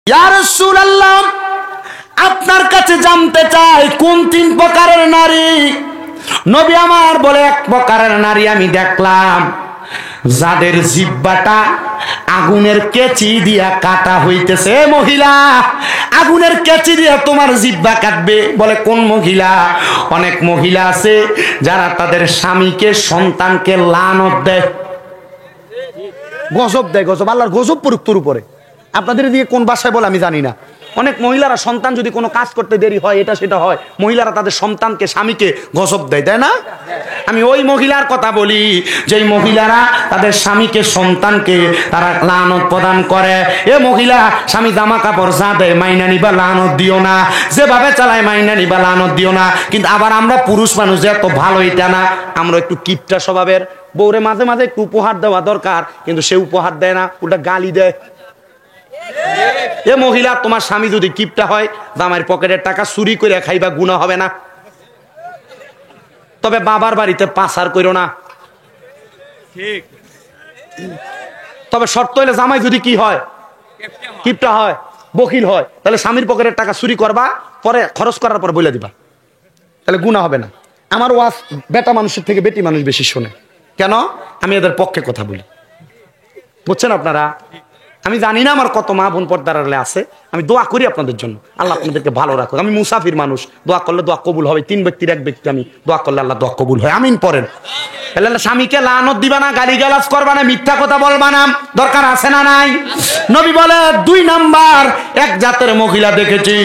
ইয়া রাসূলুল্লাহ, আপনার কাছে জানতে চাই কোন তিন প্রকারের নারী? নবী আমার বলে, এক প্রকারের নারী আমি দেখলাম যাদের জিহ্বাটা আগুনের কেচি দিয়া কাটা হইতেছে। মহিলা, আগুনের কেচি দিয়া তোমার জিহ্বা কাটবে। বলে কোন মহিলা? অনেক মহিলা আছে যারা তাদের স্বামীকে, সন্তানকে লানত দেয়, গজব দেয়। গজব, আল্লাহর গজব পড়ুক তোর উপরে। আপনাদের দিয়ে কোন ভাষায় বলে আমি জানি না। অনেক মহিলারা সন্তান যদি কোনো কাজ করতে দেরি হয়, এটা সেটা হয়, মহিলারা তাদের সন্তানকে, স্বামীকে গজব দেয়, তাই না? আমি ওই মহিলার কথা বলি যেই মহিলারা তাদের স্বামীকে, সন্তানকে তারা লানত প্রদান করে। এ মহিলা, স্বামী জামা কাপড় যা দেয় মাইনা নিবা, লানত দিও না। যেভাবে চালায় মাইনা নিবা, লানত দিও না। কিন্তু আবার আমরা পুরুষ মানুষ এত ভালো এটা না, আমরা একটু কিপটা স্বভাবের। বউরে মাঝে মাঝে একটু উপহার দেওয়া দরকার, কিন্তু সে উপহার দেয় না, উল্টা গালি দেয়। এ মহিলা, তোমার স্বামী যদি কিপটা হয়, জামাইয়ের পকেটের টাকা চুরি করে খাইবা, গুনাহ হবে না। তবে বাবার বাড়িতে পাচার করো না। ঠিক। তবে শর্ত হইলে জামাই যদি কি হয়, কিপটা হয়, বকিল হয়, তাহলে স্বামীর পকেটের টাকা চুরি করবা, পরে খরচ করার পর বলে দিবা, তাহলে গুনাহ হবে না। আমার ওয়াজ বেটা মানুষের থেকে বেটি মানুষ বেশি শোনে। কেন? আমি এদের পক্ষে কথা বলি, বুঝছেন আপনারা? আমি জানি না আমার কত মা বোন পর্দার আড়ালে আছে। আমি দোয়া করি আপনাদের জন্য, আল্লাহ আপনাদেরকে ভালো রাখুক। আমি মুসাফির মানুষ, দোয়া করলে দোয়া কবুল হবে। 3 ব্যক্তির এক ব্যক্তি, আমি দোয়া করলে আল্লাহ দোয়া কবুল হয়। আমিন পড়েন। স্বামীকে লানত দিবা না, গালিগালাজ করবা না, মিথ্যা কথা বলবা না। দরকার আছে না নাই? নবী বলে 2 নাম্বার, এক জাতের মহিলা দেখেছি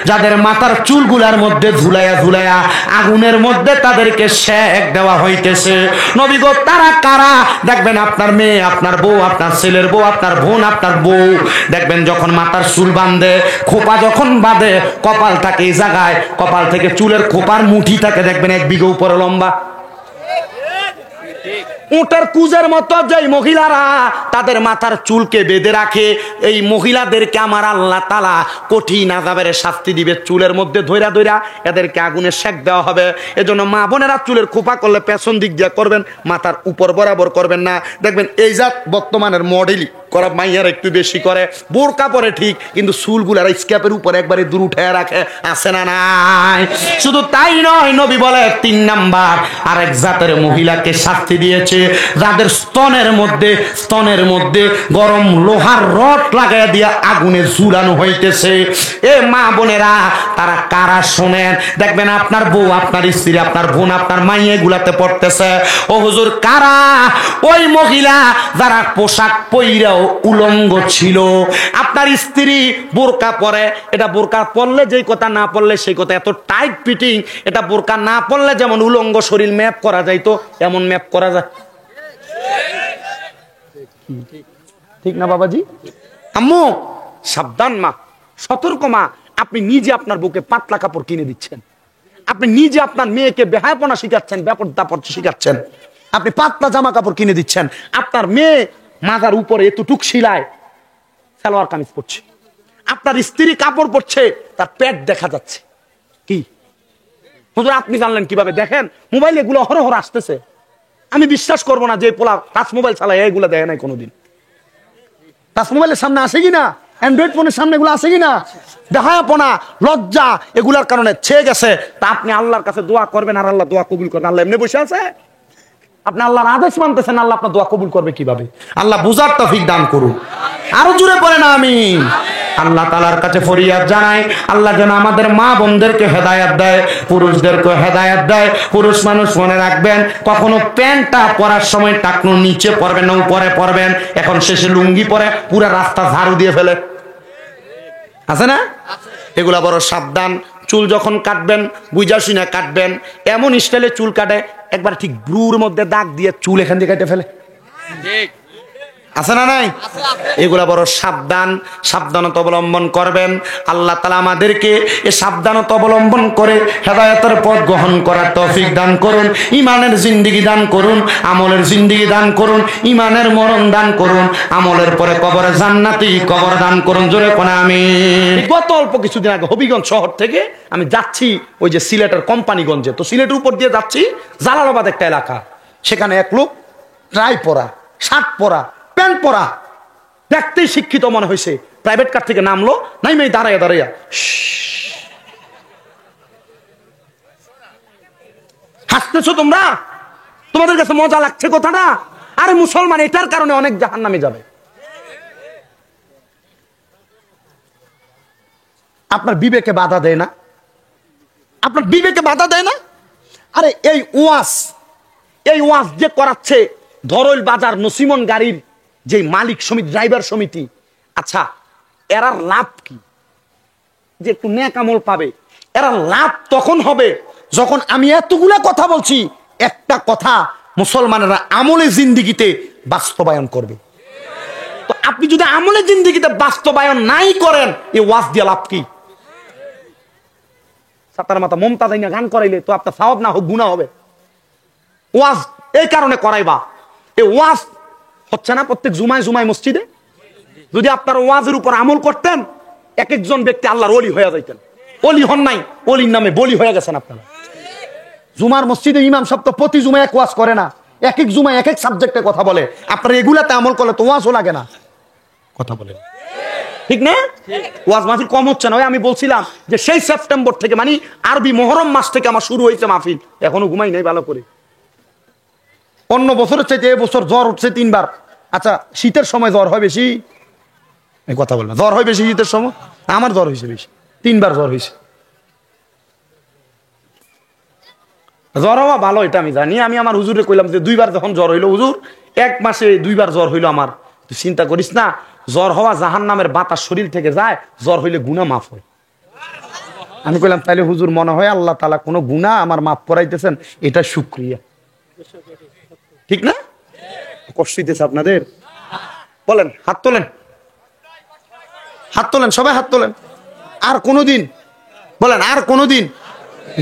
যাদের মাথার চুলগুলার মধ্যে ঝুলাইয়া ঝুলাইয়া আগুনের মধ্যে তাদেরকে সেক দেওয়া হইতেছে। নবী গো, তারা কারা? দেখবেন আপনার মেয়ে, আপনার বউ, আপনার ছেলের বউ, আপনার বোন, আপনার বউ, দেখবেন যখন মাথার চুল বাঁধে, খোপা যখন বাঁধে, কপাল থাকে এই জায়গায়, কপাল থেকে চুলের খোপার মুঠি থাকে, দেখবেন 1 বিঘা উপরে লম্বা, উটের কুজের মতো। যেই মহিলারা তাদের মাথার চুলকে বেঁধে রাখে, এই মহিলাদেরকে আমার আল্লাহ তাআলা কঠিন আযাবের শাস্তি দিবে। চুলের মধ্যে ধইরা ধইরা এদেরকে আগুনে সেক দেওয়া হবে। এজন্য মা বোনেরা চুলের খোপা করলে পেছন দিক দিয়ে করবেন, মাথার উপর বরাবর করবেন না। দেখবেন এই জাত বর্তমানের মডেলই করা মাইয়ারা একটু বেশি করে, বোরকা পরে ঠিক, কিন্তু চুলগুলার স্ক্যাপের উপর একবারে দূর উঠায় রাখে, আছে না নাই? শুধু তাই নয়, নবী বলে 3 নাম্বার আরেক জাতের মহিলাকে শাস্তি দিয়েছে, যাদের স্তনের মধ্যে গরম লোহার রড লাগাইয়া দিয়া আগুনে ঝুলানো হইতেছে। এ মা বোনেরা, তারা কারা শোনেন? দেখবেন আপনার বউ, আপনার স্ত্রী, আপনার বোন, আপনার মাইয়া গুলাতে পড়তেছে। ও হুজুর, কারা? ওই মহিলা যারা পোশাক পইরাও উলঙ্গ ছিল। আপনার স্ত্রী বোরকা পরে, এটা বোরকা পরলে যেই কথা, না পরলে সেই কথা, এত টাইট ফিটিং। এটা বোরকা না পরলে যেমন উলঙ্গ শরীর ম্যাপ করা যায়, তো এমন ম্যাপ করা যায়, ঠিক না বাবাজি? আম্মু সাবধান, মা সতর্ক, মা আপনি নিজে আপনার বউকে পাতলা কাপড় কিনে দিচ্ছেন, আপনি নিজে আপনার মেয়েকে বেহায়াপনা শিখাচ্ছেন, ব্যাপার শিখাচ্ছেন, আপনি পাতলা জামা কাপড় কিনে দিচ্ছেন। আপনার মেয়ে মাথার উপরে এতটুক শিলায় সালোয়ার কামিজ পরছে, আপনার স্ত্রী কাপড় পরছে, তার পেট দেখা যাচ্ছে। কি হুজুর আপনি জানলেন কিভাবে? দেখেন মোবাইল এগুলো হরহর আসতেছে। আমি বিশ্বাস করবো না যে পোলা টাচ মোবাইল চালায় এগুলো দেখে নাই কোনোদিন। টাচ মোবাইলের সামনে আসে কিনা, অ্যান্ড্রয়েড ফোনের সামনে এগুলো আসে কিনা, দেখায়াপনা, লজ্জা, এগুলার কারণে ছেয়ে গেছে। তা আপনি আল্লাহর কাছে দোয়া করবেন, আর আল্লাহ দোয়া কবুল করবেন। আল্লাহ এমনি বসে আছে? আপনি আল্লাহর আদেশ মানতেছেন, আল্লাহ আপনার দোয়া কবুল করবে কিভাবে? আল্লাহ বুঝার তৌফিক দান করুন। আরো জোরে পড়েন আমিন। আল্লাহ তাআলার কাছে ফরিয়াদ জানাই, আল্লাহ যেন আমাদের মা বোনদেরকে হেদায়েত দেয়, পুরুষদেরকে হেদায়েত দেয়। পুরুষ মানুষ মনে রাখবেন, কখনো প্যান্টটা পরার সময় টাকনু নিচে পরবেন না, উপরে পরবেন। এখন শেষে লুঙ্গি পরে পুরো রাস্তা ঝাড়ু দিয়ে ফেলে, আছে না? এগুলা বড় সাবধান। চুল যখন কাটবেন বুঝা শুনে কাটবেন। এমন স্টাইলে চুল কাটে, একবার ঠিক ব্রুর মধ্যে দাগ দিয়ে চুল এখান থেকে কেটে ফেলে, আছে না নাই? এগুলা বড় সাবধানতা অবলম্বন করবেন। আল্লাহ তাআলা আমাদেরকে এই সাবধানতা অবলম্বন করে হেদায়েতের পথ গ্রহণ করার তৌফিক দান করুন, ঈমানের জিন্দেগি দান করুন, আমলের জিন্দেগি দান করুন, ঈমানের মরণ দান করুন, আমলের পরে কবরে জান্নাতি কবর দান করুন। জোরে কোন আমিন। গত অল্প কিছুদিন আগে হবিগঞ্জ শহর থেকে আমি যাচ্ছি ওই যে সিলেটের কোম্পানিগঞ্জে, তো সিলেটের উপর দিয়ে যাচ্ছি জালালাবাদ একটা এলাকা, সেখানে এক লোক ট্রাই পরা, শার্ট পরা, প্যান্ট পরা, দেখতেই শিক্ষিত মনে হয়েছে, প্রাইভেট কার থেকে নামলো, নাইমে দাঁড়াইয়া দাঁড়াইয়া হাসতেছো তোমরা, তোমাদের কাছে মজা লাগছে কথাটা? আরে মুসলমান এটার কারণে অনেক জাহান্নামে যাবে। আপনার বিবেকে বাধা দেয় না? আপনার বিবেকে বাধা দেয় না? আরে এই ওয়াজ যে করাচ্ছে ধরল বাজার নসিমন গাড়ির যে মালিক সমিতি, ড্রাইভার সমিতি, আচ্ছা এরা লাভ কি? যে একটু নেক আমল পাবে। এরা লাভ তখন হবে যখন আমি এতগুলা কথা বলছি, একটা কথা মুসলমানেরা আমলে জিন্দিগিতে বাস্তবায়ন করবে। তো আপনি যদি আমলে জিন্দিগিতে বাস্তবায়ন নাই করেন, এই ওয়াজ দিয়ে লাভ কি? সাতার মাথা মমতা দেয় না গান করাইলে তো আপনার সওয়াব না হোক গুনাহ হবে। ওয়াজ এই কারণে করাইবা, এই ওয়াজ হচ্ছে না প্রত্যেক জুমায় জুমায় মসজিদে। যদি আপনার ওয়াজের উপর আমল করতেন, এক একজন ব্যক্তি আল্লাহর ওলি হয়ে যাইতেন। ওলি হন নাই, ওলির নামে বলি হয়ে গেছেন আপনারা। জুমার মসজিদে ইমাম সব তো প্রতি জুমায় এক ওয়াজ করে না, এক এক জুমায় এক এক সাবজেক্টে কথা বলে। আপনার এগুলাতে আমল করলে তো ওয়াজও লাগে না, কথা বলে, ঠিক না? ওয়াজ মাহফিল কম হচ্ছে না। আমি বলছিলাম যে সেই সেপ্টেম্বর থেকে, মানে আরবি মহরম মাস থেকে আমার শুরু হয়েছে মাহফিল, এখনো ঘুমাই নাই ভালো করে। অন্য বছরের চাইতে এবছর জ্বর উঠছে 3 বার। আচ্ছা শীতের সময় জ্বর হয় বেশি? এই কথা বলবেন, জ্বর হয় বেশি শীতের সময়? আমার জ্বর হয়েছে বেশি, 3 বার জ্বর হয়েছে। জ্বর হওয়া ভালো এটা আমি জানি। আমি আমার হুজুরে কইলাম যে 2 বার যখন জ্বর হইলো, হুজুর 1 মাসে 2 বার জ্বর হইলো আমার, তুই চিন্তা করিস না, জ্বর হওয়া জাহান্নামের বাতাস শরীর থেকে যায়, জ্বর হইলে গুনাহ মাফ হয়। আমি কইলাম তাইলে হুজুর মনে হয় আল্লাহ তাআলা কোনো গুনাহ আমার মাফ করাইতেছেন, এটা শুকরিয়া, ঠিক না? কষ্ট দিতেছে আপনাদের? বলেন, হাত তোলেন, হাত তোলেন, সবাই হাত তোলেন। আর কোনোদিন বলেন, আর কোনোদিন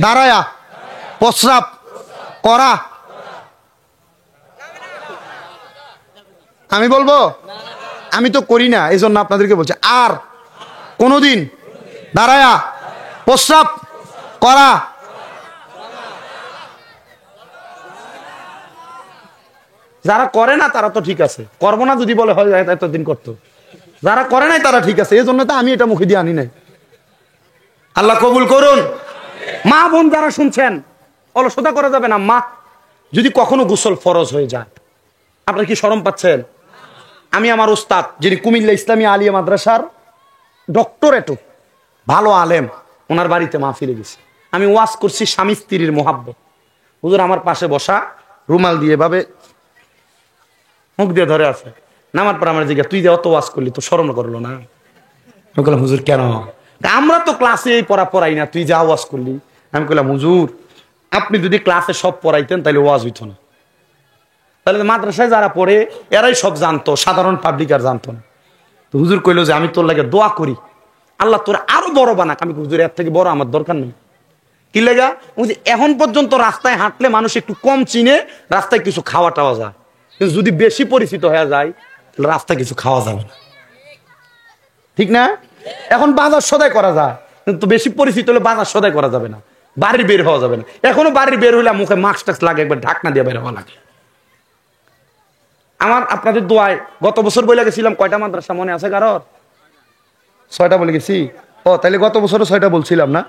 দাঁড়ায়া প্রস্রাব করা আমি বলবো? আমি তো করি না, এই জন্য আপনাদেরকে বলছি, আর কোনোদিন দাঁড়ায়া প্রস্রাব করা। যারা করে না তারা তো ঠিক আছে, করবো না যদি বলে হয় এতদিন করতো। যারা করে নাই তারা ঠিক আছে, এই জন্য তো আমি এটা মুখে দিয়ে আনি নাই। আল্লাহ কবুল করুন। মা বোন যারা শুনছেন, অলসতা করা যাবে না। মা যদি কখনো গোসল ফরজ হয়ে যায়, আপনারা কি শরম পাচ্ছেন? আমি আমার উস্তাদ, যিনি কুমিল্লা ইসলামী আলিয়া মাদ্রাসার ডক্টরেট, ভালো আলেম, ওনার বাড়িতে মাহফিলে গেছি। আমি ওয়াজ করছি স্বামী স্ত্রীর মোহাব্বত। হুজুর আমার পাশে বসা, রুমাল দিয়ে ভাবে মুখ দিয়ে ধরে আছে। নামার পর আমার জিজ্ঞাসা, তুই যে অত ওয়াজ করলি, তো শরম করলো না? আমি বললাম হুজুর কেন? আমরা তো ক্লাসে এই পড়া পড়াই না, তুই যা ওয়াজ করলি। আমি বললাম হুজুর আপনি যদি ক্লাসে সব পড়াইতেন তাহলে ওয়াজ হইতো না। তাহলে মাদ্রাসায় যারা পড়ে এরাই সব জানতো, সাধারণ পাবলিক আর জানতো না। তো হুজুর কইলো যে আমি তোর লাগে দোয়া করি, আল্লাহ তোর আরো বড় বানাক। আমি হুজুর এর থেকে বড় আমার দরকার নেই। কি লেগা? এখন পর্যন্ত রাস্তায় হাঁটলে মানুষ একটু কম চিনে, রাস্তায় কিছু খাওয়া টাওয়া যায়, কিন্তু যদি বেশি পরিচিত হয়ে যায় তাহলে রাস্তায় কিছু খাওয়া যাবে না, ঠিক না? এখন বাজার সদাই করা যায়, কিন্তু বেশি পরিচিত হলে বাজার সদাই করা যাবে না, বাড়ির বের হওয়া যাবে না। এখনো বাড়ির বের হইলে মুখে মাস্ক টাস্ক লাগে, একবার ঢাকনা দিয়ে বের হওয়া লাগে। আমার আপনাদের দোয়ায় গত বছর বলে গেছিলাম, কয়টা মাদ্রাসা মনে আছে কারোর? 6টা বলে গেছি। ও তাহলে গত বছরও 6টা বলছিলাম না?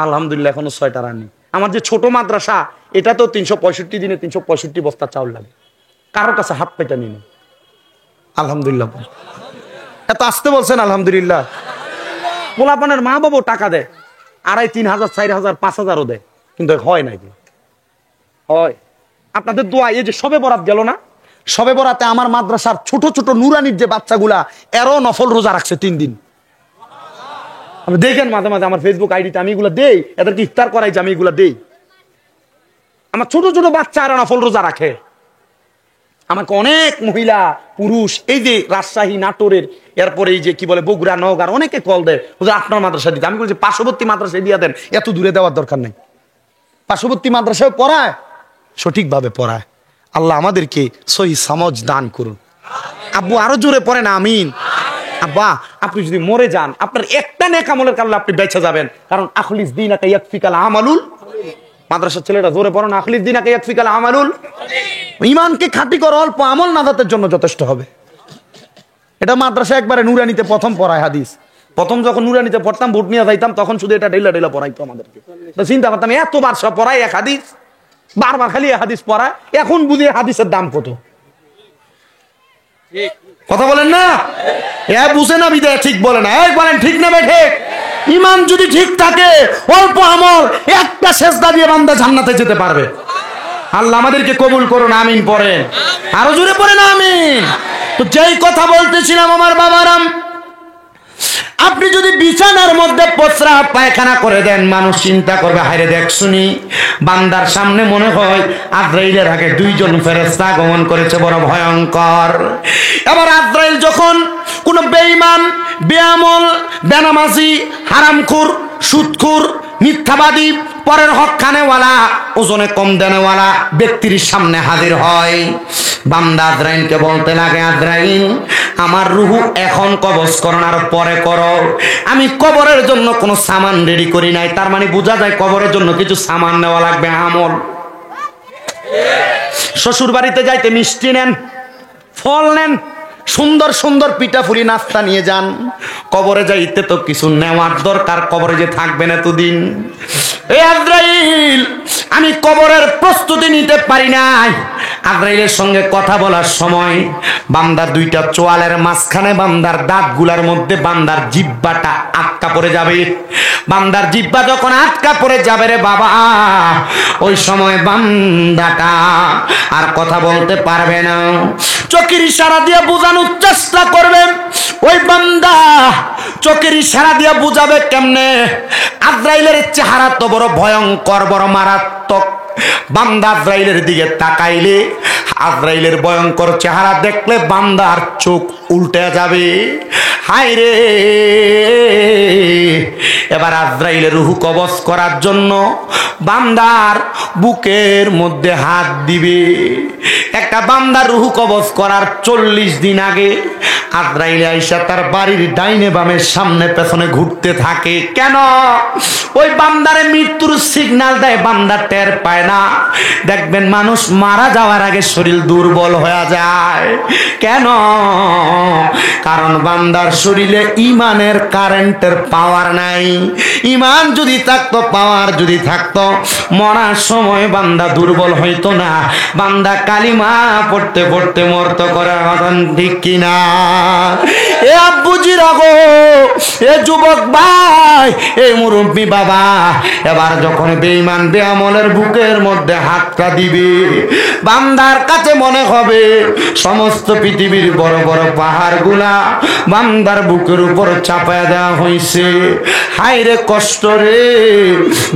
আলহামদুলিল্লাহ এখনো 6টা রানি। আমার যে ছোট মাদ্রাসা, এটা তো 365 দিনে 365 বস্তা চাউল লাগে, কারোর কাছে হাত পেটা নিন। আলহামদুলিল্লাহ। এত আসতে বলছেন আলহামদুলিল্লাহ। পোলাপানের মা বাবু টাকা দেয়, 2,500, 3,000, 4,000, 5,000ও দেয়, কিন্তু হয় নাকি? হয়। আপনাদের দোয়া, এই যে সবে বরাত গেল না, সবে বরাতে আমার মাদ্রাসার ছোট ছোট নুরানির যে বাচ্চাগুলা, এরও নফল রোজা রাখছে 3 দিন। আপনি দেখেন মাঝে মাঝে আমার ফেসবুক আইডিতে, আমি এগুলো দেই, এদেরকে ইফতার করাই যে আমি এগুলো দেই। আমার ছোট ছোট বাচ্চা এরা নফল রোজা রাখে। আমাকে অনেক মহিলা পুরুষ, এই যে রাজশাহী, নাটোরের, এরপরে এই যে কি বলে বগুড়া, নওগাঁর, অনেকে কল দেয়, আপনার মাদ্রাসা দিতে। আমি বলছি পার্শ্ববর্তী মাদ্রাসায় দিয়ে দেন, এত দূরে দেওয়ার দরকার নেই। পার্শ্ববর্তী মাদ্রাসায় পড়ায়, সঠিকভাবে পড়ায়। আল্লাহ আমাদেরকে সহি সমঝ দান করুন। আব্বু আরো জোরে পড়েন আমিন। আব্বা আপনি যদি মরে যান, আপনার একটা নেক আমলের কারণে আপনি বেঁচে যাবেন, কারণ আখলিস দীনাকা ইয়াকফিকাল আমালুল। মাদ্রাসার ছেলেরা জোরে পড়েন, আখলিস দীনাকা ইয়াকফিকাল আমালুল। ঈমানকে খাঁটি করো, অল্প আমল নাজাতের জন্য যথেষ্ট হবে। এটা মাদ্রাসা একবারে নুরানিতে প্রথম পড়ায় হাদিস। প্রথম যখন নুরানিতে পড়তাম, ভোট নিয়ে যাইতাম, তখন শুধু এটা ঢেলা ঢেলা পড়াইতো আমাদেরকে। তো চিন্তা করতাম এতবার সব পড়ায় এক হাদিস, বারবার খালি এক হাদিস পড়ায়। এখন বুঝি হাদিসের দাম কত। কথা বলেন না, এ বুঝে না বিদায় ঠিক বলে না। এই বলেন ঠিক না ভাই? ঠিক। ইমান যদি ঠিক থাকে, অল্প আমল, একটা সেজদা দিয়ে বান্দা জান্নাতে যেতে পারবে। আল্লাহ আমাদেরকে কবুল করুন, আমিন পড়েন, আরো জোরে পড়েন আমিন। তো যেই কথা বলতেছিলাম আমার বাবারাম, আপনি যদি বিছানার মধ্যে প্রস্রাব পায়খানা করে দেন, মানুষ চিন্তা করবে হায়রে দেখ শুনি, বান্দার সামনে মনে হয় আজরাইলের আগে দুইজন ফেরেশতা আগমন করেছে, বড় ভয়ঙ্কর। এবার আজরাইল যখন কোন বেঈমান, বেআমল, বেনামাজি, হারামখোর, সুদখোর, মিথ্যাবাদী, পরের হক খানেওয়ালা, ওজনে কম দেনেওয়ালা ব্যক্তির সামনে হাজির হয়, বান্দা আজরাইলকে বলতে লাগে, আজরাইল আমার রুহু এখন কবজ করো আর পরে করো, আমি কবরের জন্য কোনো সামান রেডি করি নাই। তার মানে বোঝা যায় কবরের জন্য কিছু সামান নেওয়া লাগবে, আমল। শ্বশুর বাড়িতে যাইতে মিষ্টি নেন, ফল নেন, সুন্দর সুন্দর পিঠাপুরি নাস্তা নিয়ে যান। কবরে যাইতে তো কিছু নেওয়ার দরকার, কবরে যে থাকবেন এতদিন। এই আজরাইল আমি কবরের প্রস্তুতি নিতে পারি নাই। আজরাইলের সঙ্গে কথা বলার সময় বান্দার দুইটা চোয়ালের মাঝখানে, বান্দার দাঁতগুলার মধ্যে বান্দার জিহ্বাটা আটকা পড়ে যাবে। বান্দার জিহ্বা যখন আটকা পড়ে যাবে রে বাবা, ওই সময় বান্দাটা আর কথা বলতে পারবে না। চোখের ইশারা দিয়ে বোঝানোর চেষ্টা করবে ওই বান্দা, চোখের ইশারা দিয়ে বুঝাবে কেমনে? আজরাইলের চেহারা তো বড় ভয়ঙ্কর, বড় মারাত্মক। বান্দা আজরাইলের দিকে তাকাইলে, আজরাইলের ভয়ঙ্কর চেহারা দেখলে বান্দার চোখ উল্টে যাবে। হায় রে, এবার আজরাইলের রূহ কবজ করার জন্য বান্দার বুকের মধ্যে হাত দিবে। একটা বান্দার রূহ কবজ করার 40 দিন আগে আজরাইল আইসা তার বাড়ির ডাইনে বামে সামনে পেছনে ঘুরতে থাকে। কেন? ওই বান্দারে মৃত্যুর সিগন্যাল দেয়, বান্দা টের পায় না। দেখবেন মানুষ মারা যাওয়ার আগে শরীর দুর্বল হয়ে যায়। কেন? কারণ বান্দার শরীরে ইমানের কারেন্টের পাওয়ার নাই। ইমান যদি থাকতো, পাওয়ার যদি থাকতো, মরার সময় বান্দা দুর্বল হইতো না। বান্দা কালিমা পড়তে পড়তে মরতো। করে ঠিক কিনা? এ আব্বুজিরা গো, এ যুবক ভাই, এই মুরব্বী বাবা, এবার যখন বেঈমান বেআমলের বুকের মধ্যে হাতটা দিবে, বান্দার কাছে মনে হবে সমস্ত পৃথিবীর বড় বড় পাহাড়গুলা বান্দার বুকের উপর চাপায়া দেওয়া হয়েছে। হায় রে কষ্ট রে!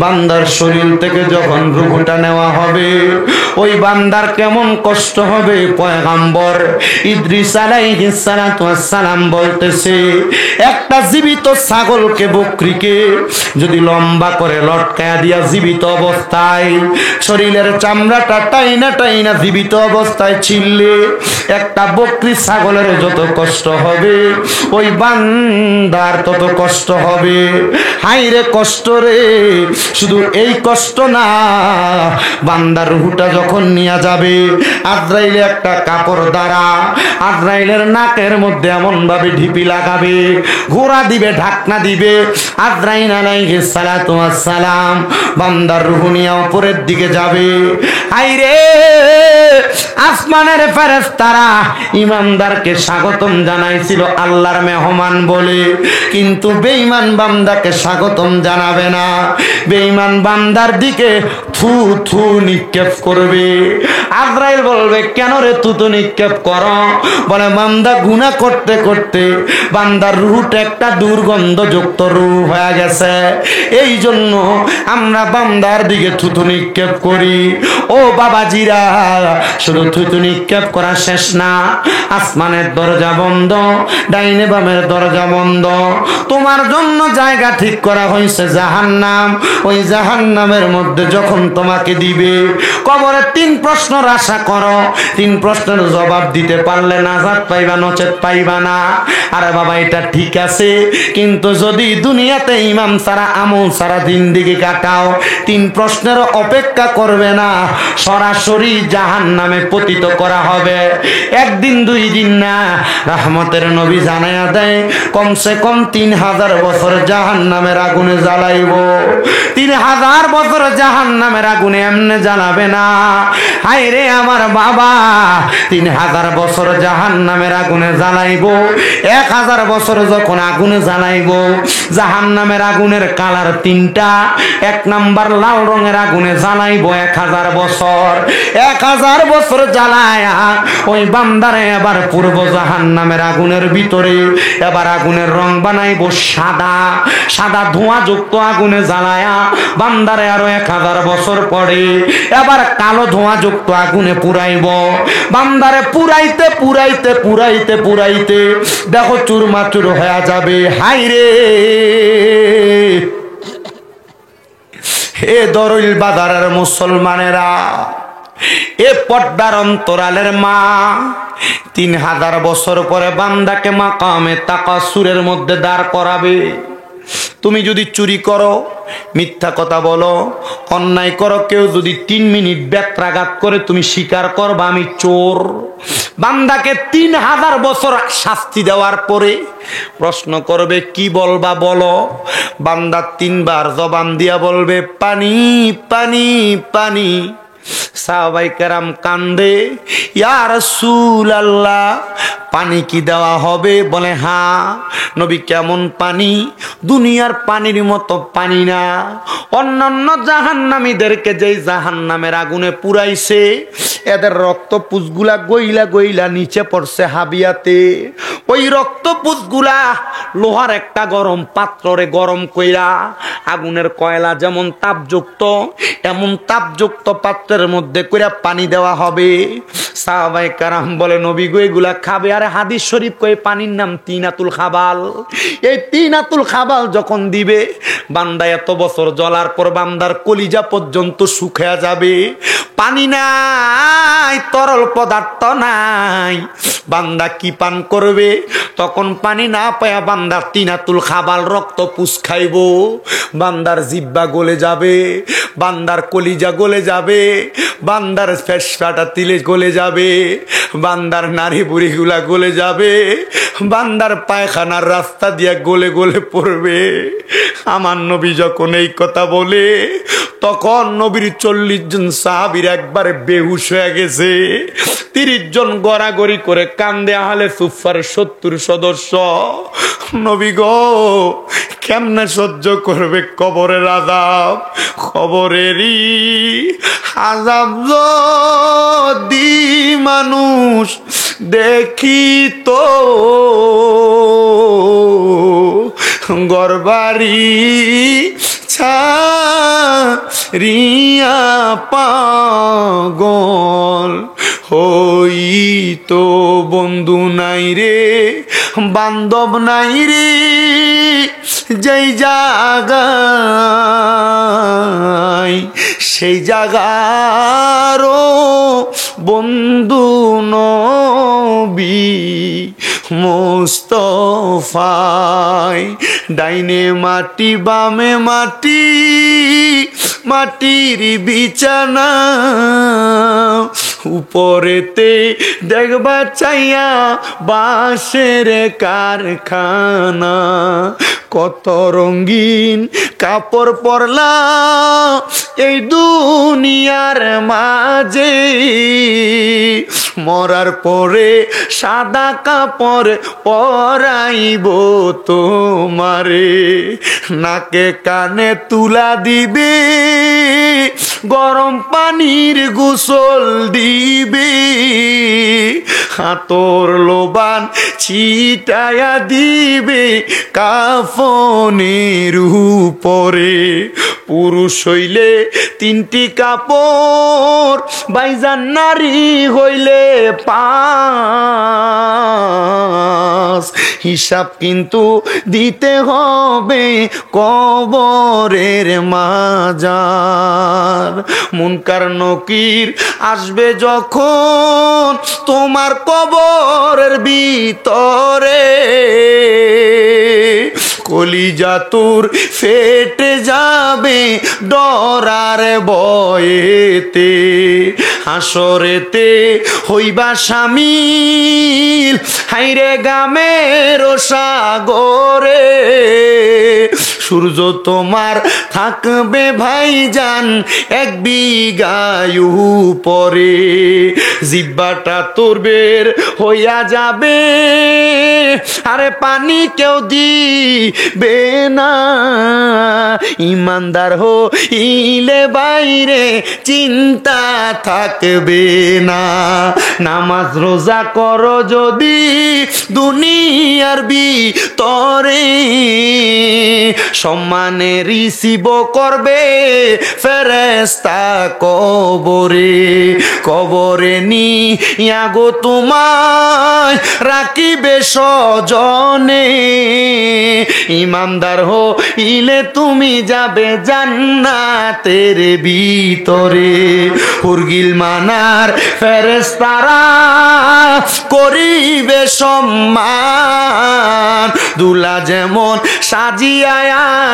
বান্দার শরীর থেকে যখন রূহটা নেওয়া হবে, ওই বান্দার কেমন কষ্ট হবে? পয়গাম্বর ইদ্রিস আলাইহিস সালাতু ওয়াস সালাম বলতেছে, একটা জীবিত ছাগলকে, বকরিকে যদি লম্বা করে লটকায়া দিয়া জীবিত অবস্থায় শরীরের চামড়াটা টাইনা টাইনা জীবিত অবস্থায় ছিললে একটা বকরি ছাগলের যত কষ্ট হবে, ওই বান্দার তত কষ্ট হবে। হায় রে কষ্ট রে! শুধু এই কষ্ট না, বান্দার রূহটা যখন নিয়ে যাবে, আজরাইল একটা কাপড় দ্বারা আজরাইলের নাকের মধ্যে এমন ভাবে ঢিপি লাগাবে, ঘোড়া দিবে, ঢাকনা দিবে। আজরাইল আলাইহিস সালাতু ওয়াস সালাম বান্দার রূহ নিয়ে উপরের দিকে যাবে। হায় রে! আসমানের ফেরেশতারা ইমানদারকে স্বাগতম জানাইছিল আল্লাহর মেহমান বলে, কিন্তু বেঈমান বান্দাকে স্বাগতম জানাবে না। বেঈমান বান্দার দিকে থু থু নিক্ষেপ করবে। আজরাইল বলবে, কেন রে থু থু নিক্ষেপ করো? বলে, বান্দা গুনাহ করতে করতে বান্দার রূহটা একটা দুর্গন্ধযুক্ত রূহ হয়ে গেছে, এই জন্য আমরা বান্দার দিকে থুতু নিক্ষেপ করি। ও বাবাজিরা, শুধু থুতু নিক্ষেপ করা শেষ না, আসমানের দরজা বন্ধ, ডাইনে বামের দরজা বন্ধ। তোমার জন্য জায়গা ঠিক করা হয়েছে জাহান্নাম। ওই জাহান্নামের মধ্যে যখন তোমাকে দিবে, কবরে 3 প্রশ্নের আশা করো। 3 প্রশ্নের জবাব দিতে পারলে নাজাত পাইবা, নচেত পাইবা না। আরে বাবা এটা ঠিক আছে, কিন্তু যদি দুনিয়াতে ইমাম সারা আমল সারা জিন্দেগি কাটাও, 3 প্রশ্নের অপেক্ষা করবে না, সরাসরি জাহান্নামে পতিত করা হবে। 1 দিন 2 দিন না, রহমতের নবী জানায়া দেয় কমসে কম 3000 বছর জাহান্নামের আগুনে জ্বালাইব। 3000 বছর জাহান্নামের আগুনে এমনে জ্বালাবে না। হায় রে আমার বাবা, 3000 বছর জাহান্নামের আগুনে জ্বালাইব। 1000 বছর যখন আগুনে জ্বালাইব, জাহান্নামের আগুনের কালার 3টা। 1 নাম্বার লাল রঙের আগুনে জ্বালাইব 1000 বছর। 1000 বছর জ্বালায়া ওই বান্দারে এবার পূর্ব জাহান্নামের আগুনের ভিতরে এবার আগুনের রং বানাইব সাদা। সাদা ধোঁয়াযুক্ত আগুনে জ্বালায়া বান্দারে আরো 1000 বছর পরে এবার কালো ধোঁয়াযুক্ত আগুনে পুরাইব। বান্দারে পুরাইতে পুরাইতে পুরাইতে পুরাইতে দেখো চুরমাচুর হয়ে যাবে। হাইরে হে দরুল বাজারের মুসলমানেরা, এ পর্দার অন্তরালের মা 3000 বছর পরে বান্দাকে মাকামে তাকাসুরের মধ্যে দাঁড় করাবে। তুমি যদি চুরি করো, মিথ্যা কথা বলো, অন্যায় করো, কেউ যদি 3 মিনিট ব্যত্রাঘাত করে তুমি স্বীকার করবা আমি চোর। বান্দাকে 3000 বছর শাস্তি দেওয়ার পরে প্রশ্ন করবে কি বলবা বলো। বান্দা 3 বার জবান দিয়া বলবে পানি পানি পানি। সাহাবায়ে কেরাম কান্দে, ইয়া রাসূলুল্লাহ পানি কি দেওয়া হবে? বলে হ্যাঁ। নবী কেমন পানি? দুনিয়ার পানির মতো পানি না। অন্যান্য জাহান্নামীদেরকে যেই জাহান্নামের আগুনে পুরাইছে, এদের রক্তপুষগুলা গইলা গইলা নিচে পড়ছে হাবিয়াতে। ওই রক্তপুষগুলা লোহার একটা গরম পাত্রে গরম কইরা, আগুনের কয়লা যেমন তাপযুক্ত, এমন তাপযুক্ত পাত্রের মধ্যে কইরা পানি দেওয়া হবে। সাহাবায়ে কেরাম বলে নবী গো এগুলা খাবে? আরে হাদিস শরীফ কই পানির নাম তিনাতুল খাবাল। এই তিনাতুল খাবাল যখন দিবে, বান্দা এত বছর জ্বলার পর বান্দার কলিজা পর্যন্ত শুকিয়ে যাবে। পানি নাই, তরল পদার্থ নাই, বান্দা কি পান করবে? তখন পানি না পায়া বান্দা তিনাতুল খাবাল রক্ত পুষ খাইব। বান্দার জিব্বা গলে যাবে, বান্দার কলিজা গলে যাবে, বান্দার ফেসফাটা তিলে গলে যাবে, বান্দার নারী বুড়িগুলা গলে যাবে, বান্দার পায়খানার রাস্তা দিয়ে গলে গলে পড়বে। আমার নবী যখন এই কথা বলে, তখন নবীর 40 জন সাহাবীর একবারে বেহুশ হয়ে গেছে। 30 জন গড়াগড়ি করে কান্দে। আহলে সুফার 70 সদস্য। নবী গো কেমনে সহ্য করবে কবরের আযাব? কবরেরই আযাব যদি মানুষ দেখিত, গরবারি ছাড়িয়া পাগল হইতো। বন্ধু নাই রে, বান্ধব নাই রে, যেই জায়গায় সেই জায়গারও বন্ধু নবী মুস্তাফায়। ডাইনে মাটি বামে মাটি, মাটির বিছানা, উপরেতে দেখবা চাইয়া বাঁশের কারখানা। কত রঙিন কাপড় পরলা এই দুনিয়ার মাঝে, মরার পরে সাদা কাপড় পরাইব তোমারে। নাকে কানে তুলা দিবে, গরম পানির গোসল দিবে, হাতর লোবান ছিটায়া দিবে কাফনের উপরে। পুরুষ হইলে 3টি কাপড়, বাইজান নারী হইলে 5। হিসাব কিন্তু দিতে হবে কবরের মাজার। মুনকার নকির আসবে যখন তোমার কবরের ভিতরে, কলিজা তোর ফেটে যাবে ডরার ভয়েতে। হাসরেতে হইবা শামিল হাইরে গামের সাগরে, সূর্য তোমার থাকবে ভাইজান 1 বিঘায় উপরে। জিহ্বাটা তোর বের হইয়া যাবে, আরে পানি কেউ দিবে না। ইমানদার হইলে বাইরে চিন্তা থাকবে না। নামাজ রোজা করো যদি দুনিয়ার ভিতরে, সম্মানে রিসিভ করবে ফেরেশতা কবরে। কবরে নিয়া গো তোমায় রাখিবে সজনে, ইমানদার হইলে তুমি যাবে জান্নাতের ভিতরে। হুরগিল মানার ফেরেশতারা করিবে সম্মান, দুলা যেমন সাজিয়া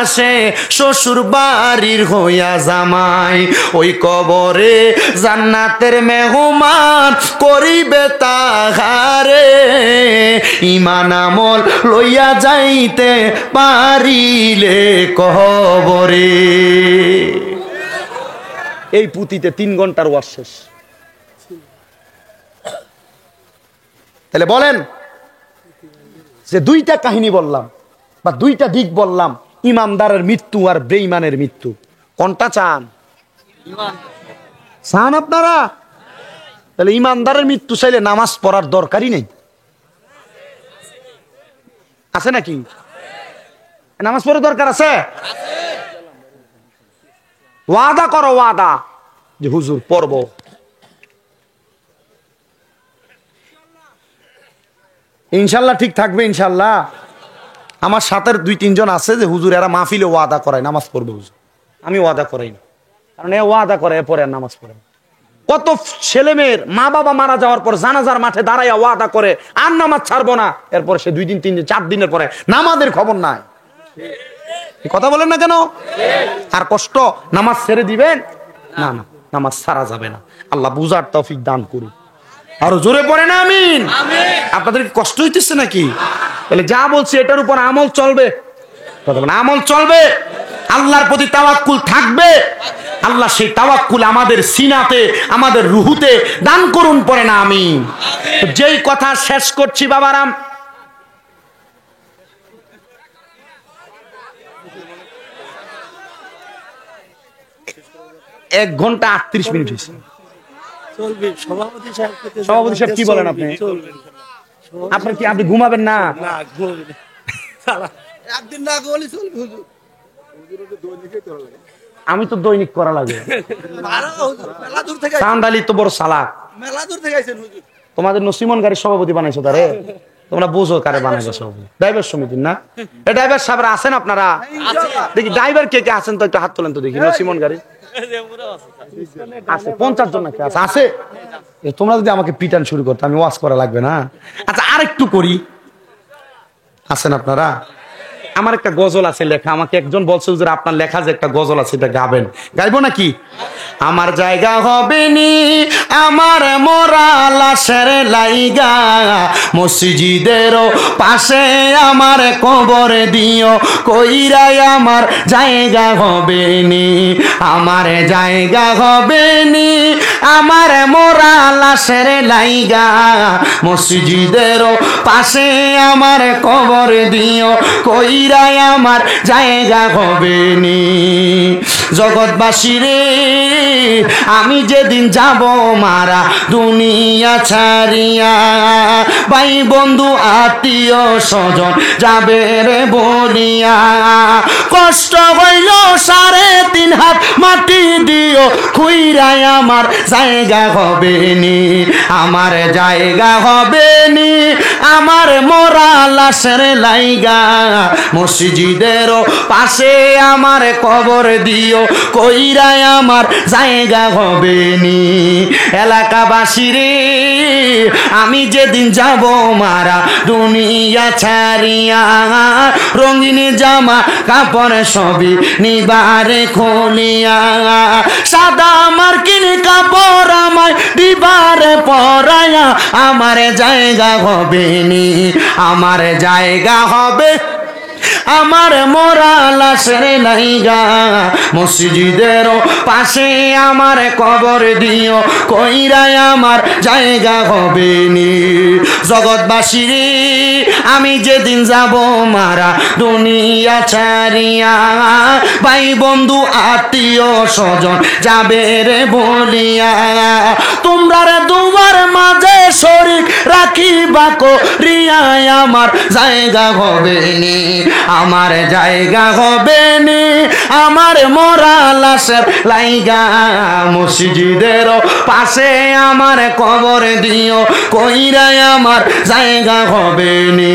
আসে শ্বশুর বাড়ির হইয়া জামাই, ওই কবরে জান্নাতের মেহমান করিবে তাহারে। ঈমান আমল লইয়া যাইতে পারিলে কবরে। এই পুঁতিতে 3 ঘন্টার ওয়াজ শেষ। তাহলে বলেন যে 2টা কাহিনী বললাম বা 2টা দিক বললাম, ইমানদারের মৃত্যু আর বেঈমানের মৃত্যু, কোনটা চান? চান আপনারা? তাহলে ইমানদারের মৃত্যু চাইলে নামাজ পড়ার দরকারই নেই, আছে নাকি? নামাজ পড়ার দরকার আছে? ওয়াদা করো, ওয়াদা যে হুজুর পড়ব। ইনশাল্লাহ ঠিক থাকবে ইনশাল্লাহ। আমার সাথে 2-3 জন আছে যে হুজুর এরা মাহফিলে ওয়াদা করায় নামাজ পড়বে হুজুর। আমি ওয়াদা করাই না, কারণ এ ওয়াদা করে এরপরে আর নামাজ পড়ে না। কত ছেলে মেয়ের মা বাবা মারা যাওয়ার পর জানাজার মাঠে দাঁড়াইয়া ওয়াদা করে আর নামাজ ছাড়বো না, এরপর সে 2 দিন 3 দিন 4 দিনের পরে নামাজের খবর নাই। কথা বলেন না কেন? আর কষ্ট নামাজ ছেড়ে দিবেন? না না, নামাজ ছাড়া যাবে না। আল্লাহ বুঝার তৌফিক দান করুন। আরো জোরে পড়ে না আমিন। আপনাদের কষ্ট হইতেছে নাকি? তাহলে যা বলছি এটার উপর আমল চলবে, আমল চলবে, আল্লাহর প্রতি তাওয়াক্কুল থাকবে। আল্লাহ সেই তাওয়াক্কুল আমাদের সিনাতে, আমাদের রুহুতে দান করুন, পড়ে না আমিন। যেই কথা শেষ করছি বাবারাম, এক ঘন্টা 38 মিনিট হয়েছে। সভাপতি সাহেব কি বলেন আপনি? আপনার কি, আপনি ঘুমাবেন না? আমি তো দৈনিক করা লাগে। চান্দালি তো বড় সালাক। তোমাদের নসিমন গাড়ির সভাপতি বানাইছো তারে, তোমরা বুঝো কারে বানাইছো সভাপতি? ড্রাইভার সমিতির না? এই ড্রাইভার সাহেবরা আছেন আপনারা? দেখি ড্রাইভার কে কে আছেন তো একটু হাত তোলেন তো দেখি। নসিমন গাড়ি আছে 50 জন নাকি আছে? তোমরা যদি আমাকে পিটান শুরু করতো আমি ওয়াজ করা লাগবে না। আচ্ছা আরেকটু করি, আছেন আপনারা? আমার একটা গজল আছে লেখা, আমাকে একজন বলছে যে আপনার লেখা যে একটা গজল আছে এটা গাবেন। গাইবো নাকি? আমার জায়গা হবে নি আমার মরা লাশের লাইগা, মসজিদের পাশে আমার কবর দিও, কইরাই আমার জায়গা হবে নি, আমার জায়গা হবে নি আমার মরা লাশের লাইগা, মসজিদের পাশে আমার কবর দিও, কইরাই আমার জায়গা হবে নি। জগৎবাসী রে আমি যেদিন যাব মারা দুনিয়া ছাড়িয়া, ভাই বন্ধু আত্মীয় স্বজন যাবে রে বলিয়া, কষ্ট হইল 3.5 হাত মাটি দিও খুইরাই আমার জায়গা হবে নি, আমার জায়গা হবে নি, আমার মরা লাশের লাইগা মসজিদের পাশে আমার কবর দিও কইরাই আমার জায়গা হবে নি। এলাকাবাসী রে, আমি যেদিন যাব মারা দুনিয়া ছাড়িয়া, রঙিন জামা কাপড় সবই নিবারে খুলিয়া, সাদা মার্কিন কাপড় আমায় দিবারে পরায়া, আমার জায়গা হবে নি, আমার জায়গা হবে, আমার মরা লাশের লাইগা মসজিদের পাশে আমার কবর দিও কইরাই আমার জায়গা হবে নি। জগৎবাসী রে, আমি যেদিন যাব মারা দুনিয়া ছাড়িয়া, ভাই বন্ধু আত্মীয় স্বজন যাবে রে বলিয়া, তোমরা রে দুয়ার মাঝে শরীক রাখিবা করিয়াই আমার জায়গা হবে নি, আমার জায়গা হবে নি, আমার মরা লাশের লাইগা মসজিদের পাশে আমার কবর দিও কইরাই আমার জায়গা হবে নি।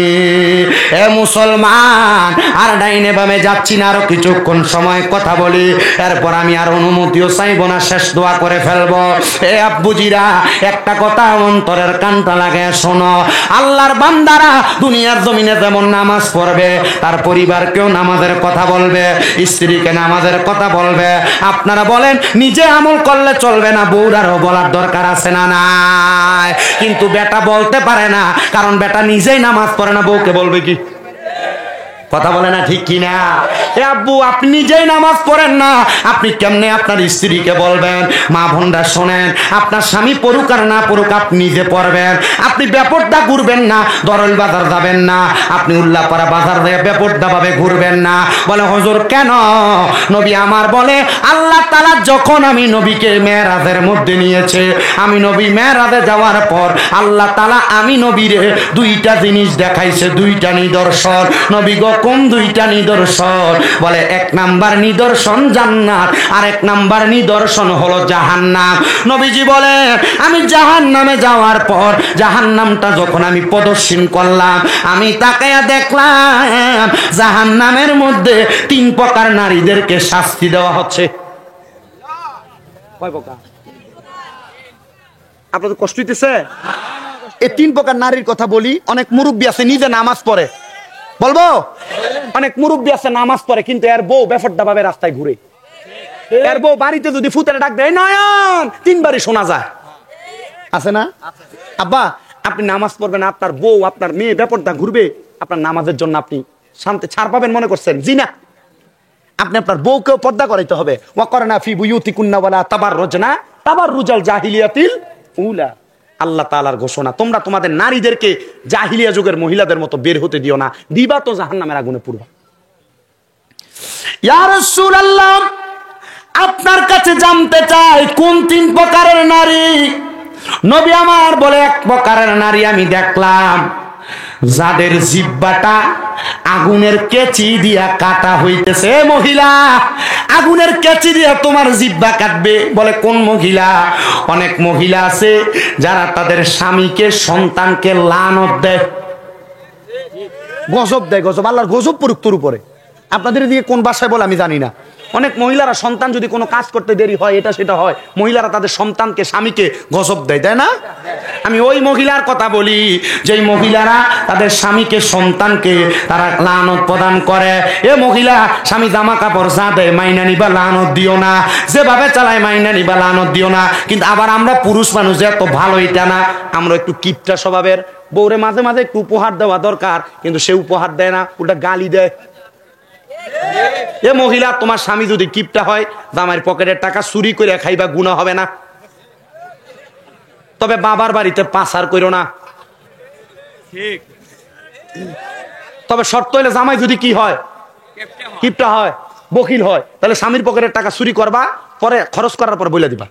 এ মুসলমান, আর ডাইনে বামে যাচ্ছি না, আরো কিছুক্ষণ সময় কথা বলি, এরপর আমি আর অনুমতিও চাইব না, শেষ দোয়া করে ফেলবো। এ আব্বুজিরা, একটা কথা অন্তরের কানটা লাগে শোনো, আল্লাহর বান্দারা দুনিয়ার জমিনে যেমন নামাজ পড়বে, তার পরিবারকেও নামাজের কথা বলবে, স্ত্রীকে নামাজের কথা বলবে। আপনারা বলেন, নিজে আমল করলে চলবে না, বউরারও বলার দরকার আছে না নাই? কিন্তু বেটা বলতে পারে না, কারণ বেটা নিজেই নামাজ পড়ে না, বউকে বলবে কি? কথা বলে না, ঠিক কিনা? এ আব্বু, আপনি নিজেই নামাজ পড়েন না, আপনি কেমনে আপনার স্ত্রীকে বলবেন? মা বোনরা শোনেন, আপনার স্বামী পড়ুক আর না পড়ুক, আপনি নিজে পড়বেন। আপনি বেপরদা ঘুরবেন না, দরল বাজার যাবেন না, আপনি উল্লাপাড়া বাজার দিয়ে বেপরদা ভাবে ঘুরবেন না। বলে হুজুর কেন? নবী আমার বলে, আল্লাহ তাআলা যখন আমি নবীকে মেরাজের মধ্যে নিয়েছে, আমি নবী মেরাজে যাওয়ার পর আল্লাহ তাআলা আমি নবীরে 2টা জিনিস দেখাইছে, 2টা নিদর্শন। নবী গো, কোন 2টা নিদর্শন? বলে 1 নাম্বার নিদর্শন জান্নাত, আর 1 নাম্বার নিদর্শন হলো জাহান্নাম। নবীজি বলে, আমি জাহান্নামে যাওয়ার পর জাহান্নামটা যখন আমি প্রদর্শন করলাম, আমি তাকায়া দেখলাম জাহান্নামের মধ্যে 3 প্রকার নারীদেরকে শাস্তি দেওয়া হচ্ছে। কয় প্রকার? আপনাদের কষ্ট হইতেছে? এই 3 প্রকার নারীর কথা বলি। অনেক মুরব্বী আছে নিজে নামাজ পড়ে, বলবো? অনেক মুরব্বী আছে নামাজ পড়ে, কিন্তু এর বউ বেফরদা ভাবে রাস্তায় ঘুরে। এর বউ বাড়িতে যদি ফুতের ডাক দেয়, নয়ন 3 বারই শোনা যায়, আছে না? আব্বা, আপনি নামাজ পড়বেন, আপনার বউ আপনার মেয়ে বেপরদা ঘুরবে, আপনার নামাজের জন্য আপনি শান্তি ছাড় পাবেন মনে করছেন? জি না, আপনি আপনার বউকেও পর্দা করাইতে হবে। ওয়াকরনা ফি বুয়ুতিকুন্না ওয়ালা তাবাররুজনা তাবাররুজাল জাহিলিয়াতিল উলা। আল্লাহ তাআলার ঘোষণা, তোমরা তোমাদের নারীদেরকে জাহিলিয়া যুগের মহিলাদের মতো বের হতে দিও না, দিবা তো জাহান্নামের আগুনে পুড়বা। ইয়া রাসূলুল্লাহ, আপনার কাছে জানতে চাই কোন 3 প্রকারের নারী? নবী আমার বলে, 1 প্রকারের নারী আমি দেখলাম, যাদের জিহ্বাটা আগুনের কেচি দিয়া কাটা হইতেছে। মহিলা, আগুনের কেচি দিয়া তোমার জিহ্বা কাটবে। বলে কোন মহিলা? অনেক মহিলা আছে যারা তাদের স্বামীকে সন্তানকে লানত দেয়, গজব দেয়, গজব, আল্লাহর গজব পড়ুক তোর উপরে। আপনাদের দিকে কোন ভাষায় বলে আমি জানি না। অনেক মহিলারা সন্তান যদি কোনো কাজ করতে দেরি হয়, এটা সেটা হয়, মহিলারা তাদের সন্তানকে স্বামীকে গজব দেয়, তাই না? আমি ওই মহিলার কথা বলি যেই মহিলারা তাদের স্বামীকে সন্তানকে তারা লানত প্রদান করে। এ মহিলা, স্বামী জামা কাপড় যা দেয় মাইনা নিবা, লানত দিও না। যেভাবে চালায় মাইনা নিবা, লানত দিও না। কিন্তু আবার আমরা পুরুষ মানুষ এত ভালো এটা না, আমরা একটু কিপটা স্বভাবের। বউরে মাঝে মাঝে একটু উপহার দেওয়া দরকার, কিন্তু সে উপহার দেয় না, ওটা গালি দেয়। এ মহিলা, তোমার স্বামী যদি কিপটা হয়, জামাইয়ের পকেটের টাকা চুরি করে খাইবা, গুনাহ হবে না। তবে বাবার বাড়িতে পাচার করো না। ঠিক। তবে শর্ত হইলে জামাই যদি কি হয়, কিপটা হয়, বকিল হয়, তাহলে স্বামীর পকেটের টাকা চুরি করবা, পরে খরচ করার পর বলে দিবা,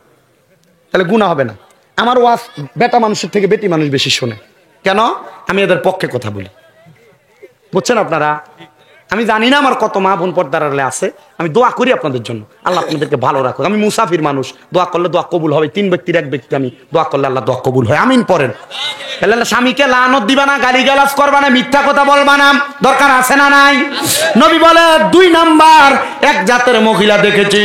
তাহলে গুনাহ হবে না। আমার ওয়াজ বেটা মানুষের থেকে বেটি মানুষ বেশি শোনে। কেন? আমি এদের পক্ষে কথা বলি, বুঝছেন আপনারা? আমি জানি না আমার কত মা বোন পর্দার আড়ালে আছে, আমি দোয়া করি আপনাদের জন্য, আল্লাহ আপনাদেরকে ভালো রাখুক। আমি মুসাফির মানুষ, দোয়া করলে দোয়া কবুল হবে। 3 ব্যক্তির এক ব্যক্তি, আমি দোয়া করলে আল্লাহ দোয়া কবুল হয়। আমিন পড়েন। তাহলে স্বামীকে লানত দিবা না, গালিগালাজ করবা না, মিথ্যা কথা বলবা না, দরকার আছে না নাই? নবী বলে 2 নাম্বার, এক জাতের মহিলা দেখেছি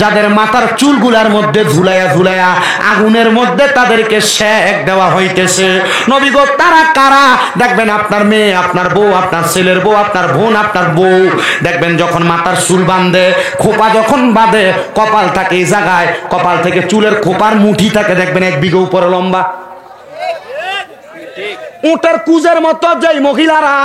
যাদের মাথার চুলগুলার মধ্যে ঝুলাইয়া ঝুলাইয়া আগুনের মধ্যে তাদেরকে সেক দেওয়া হইতেছে। নবী গো, তারা কারা? দেখবেন আপনার মেয়ে, আপনার বউ, আপনার ছেলের বউ, আপনার বোন, আপনার বউ, দেখবেন যখন মাথার চুল বাঁধে, খোপা যখন বাঁধে, কপাল থাকে এই জায়গায়, কপাল থেকে চুলের খোপার মুঠি থাকে দেখবেন 1 বিঘা উপরে লম্বা। উটের কুজের মতো যেই মহিলারা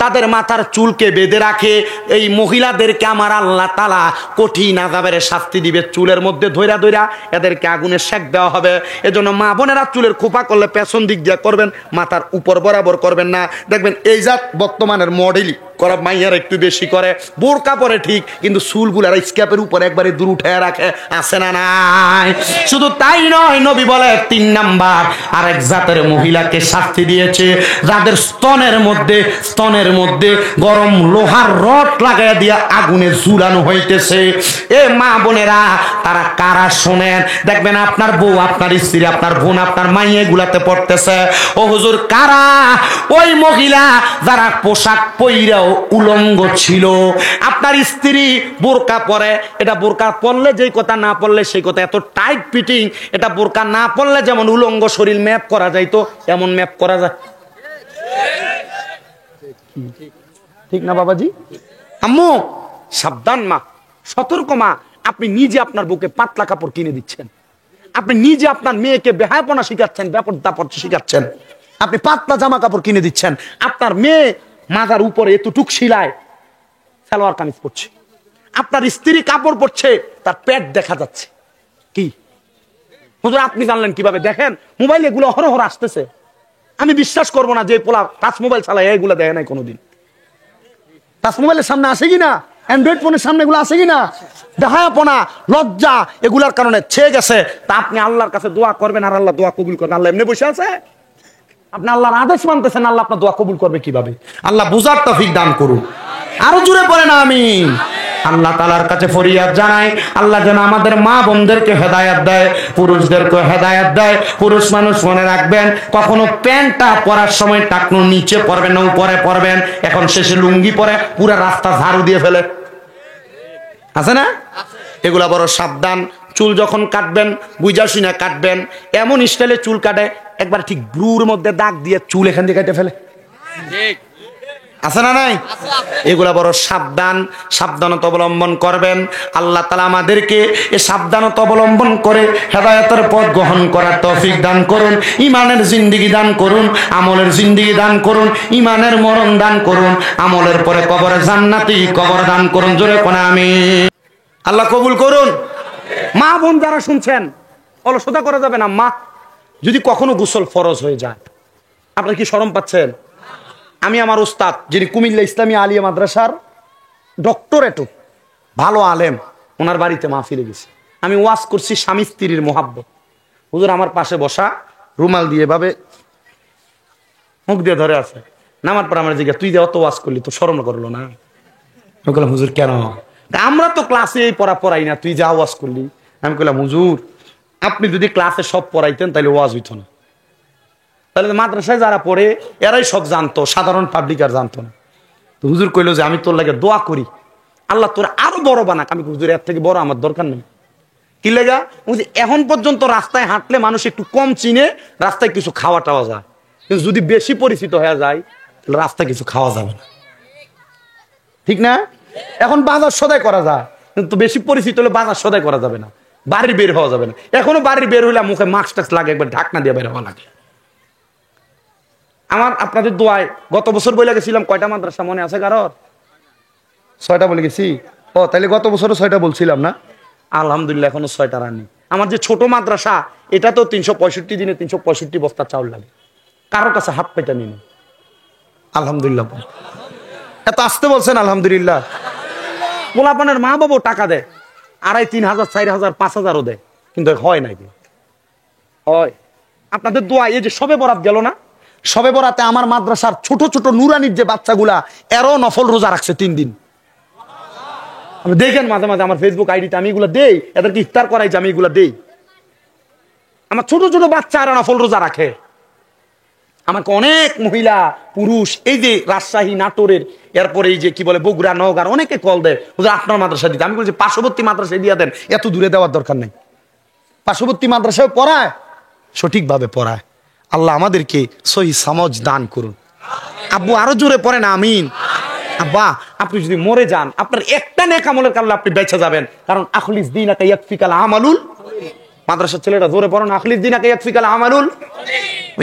তাদের মাথার চুলকে বেঁধে রাখে, এই মহিলাদেরকে আমার আল্লাহ তাআলা কঠিন আযাবের শাস্তি দিবে। চুলের মধ্যে ধইরা ধইরা এদেরকে আগুনে সেক দেওয়া হবে। এজন্য মা বোনেরা চুলের খোপা করলে পেছন দিক দিয়ে করবেন, মাথার উপর বরাবর করবেন না। দেখবেন এই জাত বর্তমানের মডেলই করা মাইয়ারা একটু বেশি করে, বোরকা পরে ঠিক, কিন্তু চুলগুলার স্ক্যাপের উপর একবারে দূর উঠায় রাখে, আছে না নাই? শুধু তাই নয়, নবী বলে 3 নাম্বার আরেক জাতের মহিলাকে শাস্তি দিয়েছে, যাদের স্তনের মধ্যে গরম লোহার রড লাগাইয়া দিয়া আগুনে ঝুলানো হইতেছে। এ মা বোনেরা, তারা কারা শোনেন? দেখবেন আপনার বউ, আপনার স্ত্রী, আপনার বোন, আপনার মাইয়া গুলাতে পড়তেছে। ও হুজুর, কারা? ওই মহিলা যারা পোশাক পইরাও উলঙ্গ ছিল। আপনার স্ত্রী বোরকা পরে, এটা বোরকা পরলে যেই কথা, না পরলে সেই কথা, এত টাইট ফিটিং, এটা বোরকা না পরলে যেমন উলঙ্গ শরীর ম্যাপ করা যায়, তো এমন ম্যাপ করা যায়, ঠিক না বাবাজি? আম্মু সাবধান, মা সতর্ক, মা আপনি নিজে আপনার বুকে পাতলা কাপড় কিনে দিচ্ছেন, আপনি নিজে আপনার মেয়েকে বেহায়াপনা শিখাচ্ছেন, ব্যাপার শিখাচ্ছেন, আপনি পাতলা জামা কাপড় কিনে দিচ্ছেন। আপনার মেয়ে মাথার উপরে এতটুক শিলায় সালোয়ার কামিজ পরছে, আপনার স্ত্রী কাপড় পরছে, তার পেট দেখা যাচ্ছে। কি হুজুর আপনি জানলেন কিভাবে? দেখেন মোবাইল এগুলো হরহর আসতেছে, আমি বিশ্বাস করবো না যে পোলা টাচ মোবাইল চালায় এগুলো দেখে নাই কোনোদিন। টাচ মোবাইলের সামনে আসে কিনা, অ্যান্ড্রয়েড ফোনের সামনে এগুলো আসে কিনা, দেখায়াপনা, লজ্জা, এগুলার কারণে ছেয়ে গেছে। তা আপনি আল্লাহর কাছে দোয়া করবেন আর আল্লাহ দোয়া কবুল করবেন। আল্লাহ এমনি বসে আছে? আপনি আল্লাহর আদেশ মানতেছেন, আল্লাহ আপনার দোয়া কবুল করবে কিভাবে? আল্লাহ বুঝার তৌফিক দান করুন। আরো জোরে পড়েন আমিন। আল্লাহ তাআলার কাছে ফরিয়াদ জানাই, আল্লাহ যেন আমাদের মা বোনদেরকে হেদায়েত দেয়, পুরুষদেরকে হেদায়েত দেয়। পুরুষ মানুষ মনে রাখবেন, কখনো প্যান্টটা পরার সময় টাকনু নিচে পরবেন না, উপরে পরবেন। এখন শেষে লুঙ্গি পরে পুরো রাস্তা ঝাড়ু দিয়ে ফেলে, আছে না? এগুলা বড় সাবধান। চুল যখন কাটবেন বুঝা শুনে কাটবেন। এমন স্টাইলে চুল কাটে একবার ঠিক ব্রুর মধ্যে দাগ দিয়ে চুল এখান দিয়ে কেটে ফেলে, আছে না নাই? এগুলা বড় সাবধানতা অবলম্বন করবেন। আল্লাহ তাআলা আমাদেরকে এই সাবধানতা অবলম্বন করে হেদায়েতের পথ গ্রহণ করার তৌফিক দান করুন, ঈমানের জিন্দেগি দান করুন, আমলের জিন্দেগি দান করুন, ঈমানের মরণ দান করুন, আমলের পরে কবরে জান্নাতি কবর দান করুন। জোরে কোন আমিন। আল্লাহ কবুল করুন। মা বোন যারা শুনছেন, অলসতা করা যাবে না। মা যদি কখনো গোসল ফরজ হয়ে যায়, আপনারা কি শরম পাচ্ছেন? আমি আমার উস্তাদ, যিনি কুমিল্লা ইসলামী আলিয়া মাদ্রাসার ডক্টরেট, ভালো আলেম, ওনার বাড়িতে মাহফিলে গেছি। আমি ওয়াজ করছি স্বামী স্ত্রীর মোহাব্বত। হুজুর আমার পাশে বসা, রুমাল দিয়ে ভাবে মুখ দিয়ে ধরে আছে। নামার পর আমার জিজ্ঞাসা, তুই যে অত ওয়াজ করলি, তো শরম করলো না? আমি বললাম, হুজুর কেন? আমরা তো ক্লাসে এই পড়াই না, তুই যা ওয়াজ করলি। আমি বললাম, হুজুর আপনি যদি ক্লাসে সব পড়াইতেন তাহলে ওয়াজ হইতো না। তাহলে মাদ্রাসায় যারা পড়ে এরাই সব জানতো, সাধারণ পাবলিক আর জানতো না। তো হুজুর কইলো যে আমি তোর লাগে দোয়া করি, আল্লাহ তোর আরো বড় বানাক। আমি হুজুর এর থেকে বড় আমার দরকার নেই। কি লেগা? এখন পর্যন্ত রাস্তায় হাঁটলে মানুষ একটু কম চিনে, রাস্তায় কিছু খাওয়া টাওয়া যায়, কিন্তু যদি বেশি পরিচিত হয়ে যায় তাহলে রাস্তায় কিছু খাওয়া যাবে না, ঠিক না? এখন বাজার সদাই করা যায়, কিন্তু বেশি পরিচিত হলে বাজার সদাই করা যাবে না, বাড়ির বের হওয়া যাবে না। এখনো বাড়ির বের হইলে মুখে মাস্ক টাক্স লাগে, একবার ঢাকনা দিয়ে বের হওয়া লাগে। আমার আপনাদের দোয়ায় গত বছর বলে গেছিলাম, কয়টা মাদ্রাসা মনে আছে কারোর? 6টা বলে গেছি। ও তাহলে গত বছরও 6টা বলছিলাম না? আলহামদুলিল্লাহ এখনো 6টা রানি। আমার যে ছোট মাদ্রাসা, এটা তো 365 দিনে 365 বস্তা চাউল লাগে। কারোর কাছে হাত পেটা নিন, আলহামদুলিল্লাহ। এত আসতে বলছেন আলহামদুলিল্লাহ। পোলাপানের মা বাবু টাকা দেয়, 2,500, 3,000, 4,000, 5,000ও দেয়, কিন্তু হয় নাকি? হয়। আপনাদের দোয়া, এই যে সবে বরাত গেল না, সবে বরাতে আমার মাদ্রাসার ছোট ছোট নুরানির যে বাচ্চাগুলা, এরও নফল রোজা রাখছে 3 দিন। আপনি দেখেন মাঝে মাঝে আমার ফেসবুক আইডিতে আমি এগুলো দেই, এদেরকে ইফতার করাই যে আমি এগুলো দেই। আমার ছোট ছোট বাচ্চারা নফল রোজা রাখে, আমাকে অনেক মহিলা পুরুষ এই যে রাজশাহী নাটোরের, এরপরে এই যে কি বলে বগুড়া নওগাঁ অনেকে কল দেয়, আপনার মাদ্রাসা দিতে। আমি বলছি পার্শ্ববর্তী মাদ্রাসায় দিয়ে দেন, এত দূরে দেওয়ার দরকার নেই। পার্শ্ববর্তী মাদ্রাসায় পড়ায়, সঠিকভাবে পড়ায়। আল্লাহ আমাদেরকে সহি সমঝ দান করুন। আব্বু আরো জোরে পড়েন আমিন। আব্বা আপনি যদি মরে যান, আপনার একটা নেক আমলের কারণে আপনি বেঁচে যাবেন, কারণ আখলিস দীনাকা ইয়াকফিকাল আমালুল। মাদ্রাসার ছেলেরা জোরে পড়েন, আখলিস দীনাকা ইয়াকফিকাল আমালুল।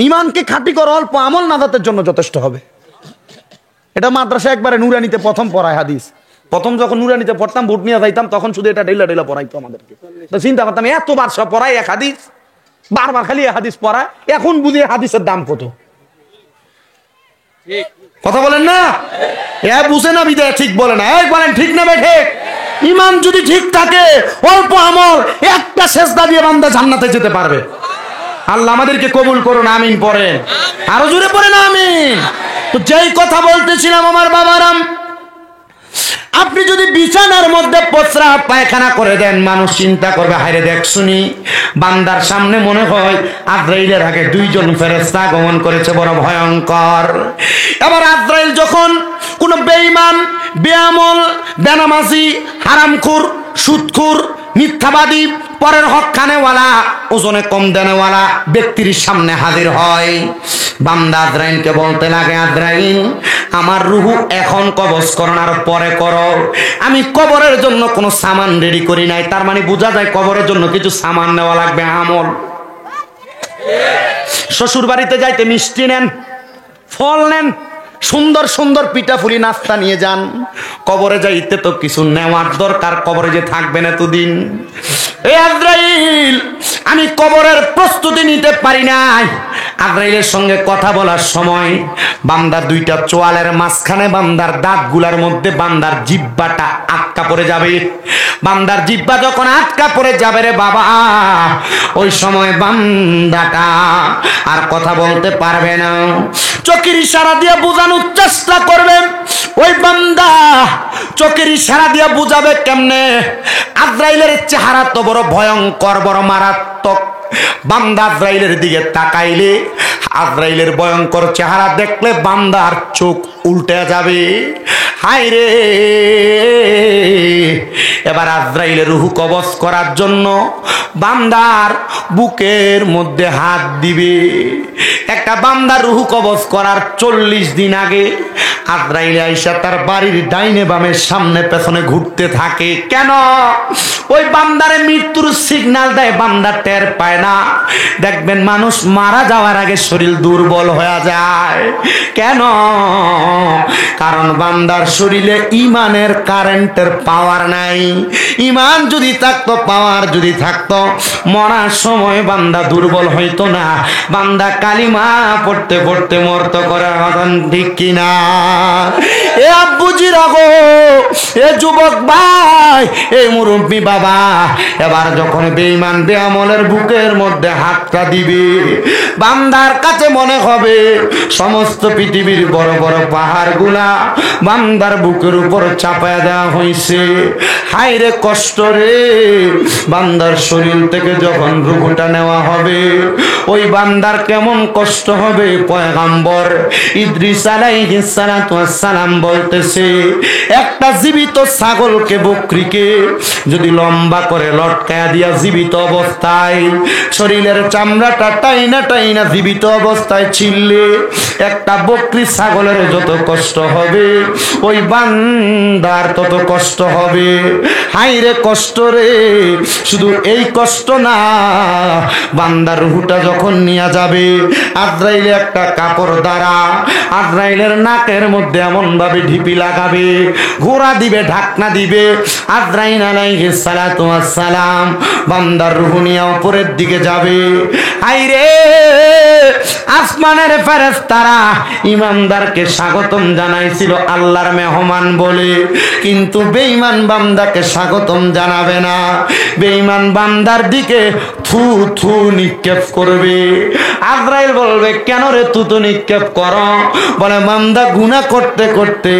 ইমানকে খাঁটি করো, অল্প আমল নাজাতের জন্য যথেষ্ট হবে। এটা মাদ্রাসা একবারে নুরানিতে প্রথম পড়ায় হাদিস। প্রথম যখন নুরানিতে পড়তাম, ভোট নিয়ে যাইতাম, তখন শুধু এটা ডেলা ডেলা পড়াইতো আমাদেরকে। তো চিন্তা করতাম এতবার সব পড়াই এক হাদিস, বারবার খালি এক হাদিস পড়ায়। এখন বুঝি হাদিসের দাম কত। কথা বলেন না, এ বুঝে না বিদায় ঠিক বলে না। এই বলেন ঠিক না ভাই ঠিক? ইমান যদি ঠিক থাকে, অল্প আমল, একটা সেজদা দিয়ে বান্দা জান্নাতে যেতে পারবে। আল্লাহ আমাদেরকে কবুল করুন, আমিন পড়েন, আরো জোরে পড়েন আমিন। তো যেই কথা বলতেছিলাম আমার বাবারাম, আপনি যদি বিছানার মধ্যে প্রস্রাব পায়খানা করে দেন, মানুষ চিন্তা করবে হায়রে দেখ শুনি, বান্দার সামনে মনে হয় আজরাইলের আগে দুইজন ফেরেশতা আগমন করেছে, বড় ভয়ঙ্কর। এবার আজরাইল যখন কোন বেঈমান, বেআমল, বেনামাজি, হারামখোর, সুদখোর, মিথ্যাবাদী, পরের হক খানেওয়ালা, ওজনে কম দেনেওয়ালা ব্যক্তির সামনে হাজির হয়, বান্দা আজরাইলকে বলতে লাগে, আজরাইল আমার রুহু এখন কবজ করো না, আর পরে করো। আমি কবরের জন্য কোনো সামান রেডি করি নাই। তার মানে বোঝা যায় কবরের জন্য কিছু সামান নেওয়া লাগবে, আমল। শ্বশুর বাড়িতে যাইতে মিষ্টি নেন, ফল নেন, সুন্দর সুন্দর পিঠাপুলি নাস্তা নিয়ে যান। কবরে যাইতে তো কিছু নেওয়ার দরকার, কবরে যে থাকবেন এতদিন। এই আজরাইল আমি কবরের প্রস্তুতি নিতে পারি নাই। আজরাইলের সঙ্গে কথা বলার সময় বান্দার দুইটা চোয়ালের মাঝখানে, বান্দার দাঁতগুলার মধ্যে বান্দার জিহ্বাটা আটকা পড়ে যাবে। বান্দার জিহ্বা যখন আটকা পড়ে যাবে রে বাবা, ওই সময় বান্দাটা আর কথা বলতে পারবে না। চোখের ইশারা দিয়ে বোঝানোর চেষ্টা করবে, ওই বান্দা চোখের ইশারা দিয়ে বুঝাবে কেমনে? আজরাইলের চেহারা তো বড় ভয়ঙ্কর, বড় মারাত্মক। বান্দা আজরাইলের দিকে তাকাইলে, আজরাইলের ভয়ঙ্কর চেহারা দেখলে বান্দার চোখ উল্টে যাবে। হায় রে, এবার আজরাইলের রূহ কবজ করার জন্য বান্দার বুকের মধ্যে হাত দিবে। একটা বান্দার রূহ কবজ করার 40 দিন আগে আজরাইল আইসা তার বাড়ির ডাইনে বামে সামনে পেছনে ঘুরতে থাকে। কেন? ওই বান্দারে মৃত্যুর সিগন্যাল দেয়, বান্দা টের পায় না। দেখবেন মানুষ মারা যাওয়ার আগে শরীর দুর্বল হয়ে যায়। কেন? কারণ বান্দার শরীরে ইমানের কারেন্টের পাওয়ার নাই। ইমান যদি থাকতো, পাওয়ার যদি থাকতো, মরার সময় বান্দা দুর্বল হইতো না। বান্দা কালিমা পড়তে পড়তে মরতো। করে ঠিক কিনা? এ আব্বুজিরা গো, এ যুবক ভাই, এই মুরব্বী বাবা, এবার যখন বেঈমান বেআমলের বুকের মধ্যে হাতটা দিবে, বান্দার কাছে মনে হবে সমস্ত পৃথিবীর বড় বড় পাহাড়গুলা বান্দার বুকের উপর চাপায়া দেওয়া হয়েছে। হায় রে কষ্ট রে! বান্দার শরীর থেকে যখন রূহটা নেওয়া হবে, ওই বান্দার কেমন কষ্ট হবে। পয়গম্বর ইদ্রিস আলাইহিস সালাতু ওয়াস সালাম বলতেছে, একটা জীবিত ছাগলকে, বকরিকে যদি লম্বা করে লটকায়া দিয়া জীবিত অবস্থায় শরীরের চামড়াটা টাইনা টাইনা জীবিত অবস্থায় ছিললে একটা বকরি ছাগলের যত কষ্ট হবে, ওই বান্দার তত কষ্ট হবে। হায় রে কষ্ট রে! শুধু এই কষ্ট না, বান্দার রূহটা যখন নিয়ে যাবে, আজরাইল একটা কাপড় দ্বারা আজরাইলের নাকের মধ্যে এমন ভাবে ঢিপি লাগাবে, ঘোড়া দিবে, ঢাকনা দিবে। আজরাইল আলাইহিস সালাতু ওয়াস সালাম বান্দার রূহ নিয়ে উপরের দিকে যাবে। আইরে আসমানের ফেরেশতারা ইমানদারকে স্বাগতম জানাইছিল আল্লাহর মেহমান বলে, কিন্তু বেঈমান বান্দাকে স্বাগতম জানাবে না। বেঈমান বান্দার দিকে থু থু নিক্ষেপ করবে। আজরাইল বলবে কেন রে থু নিক্ষেপ করো? বলে বান্দা গুনাহ করতে করতে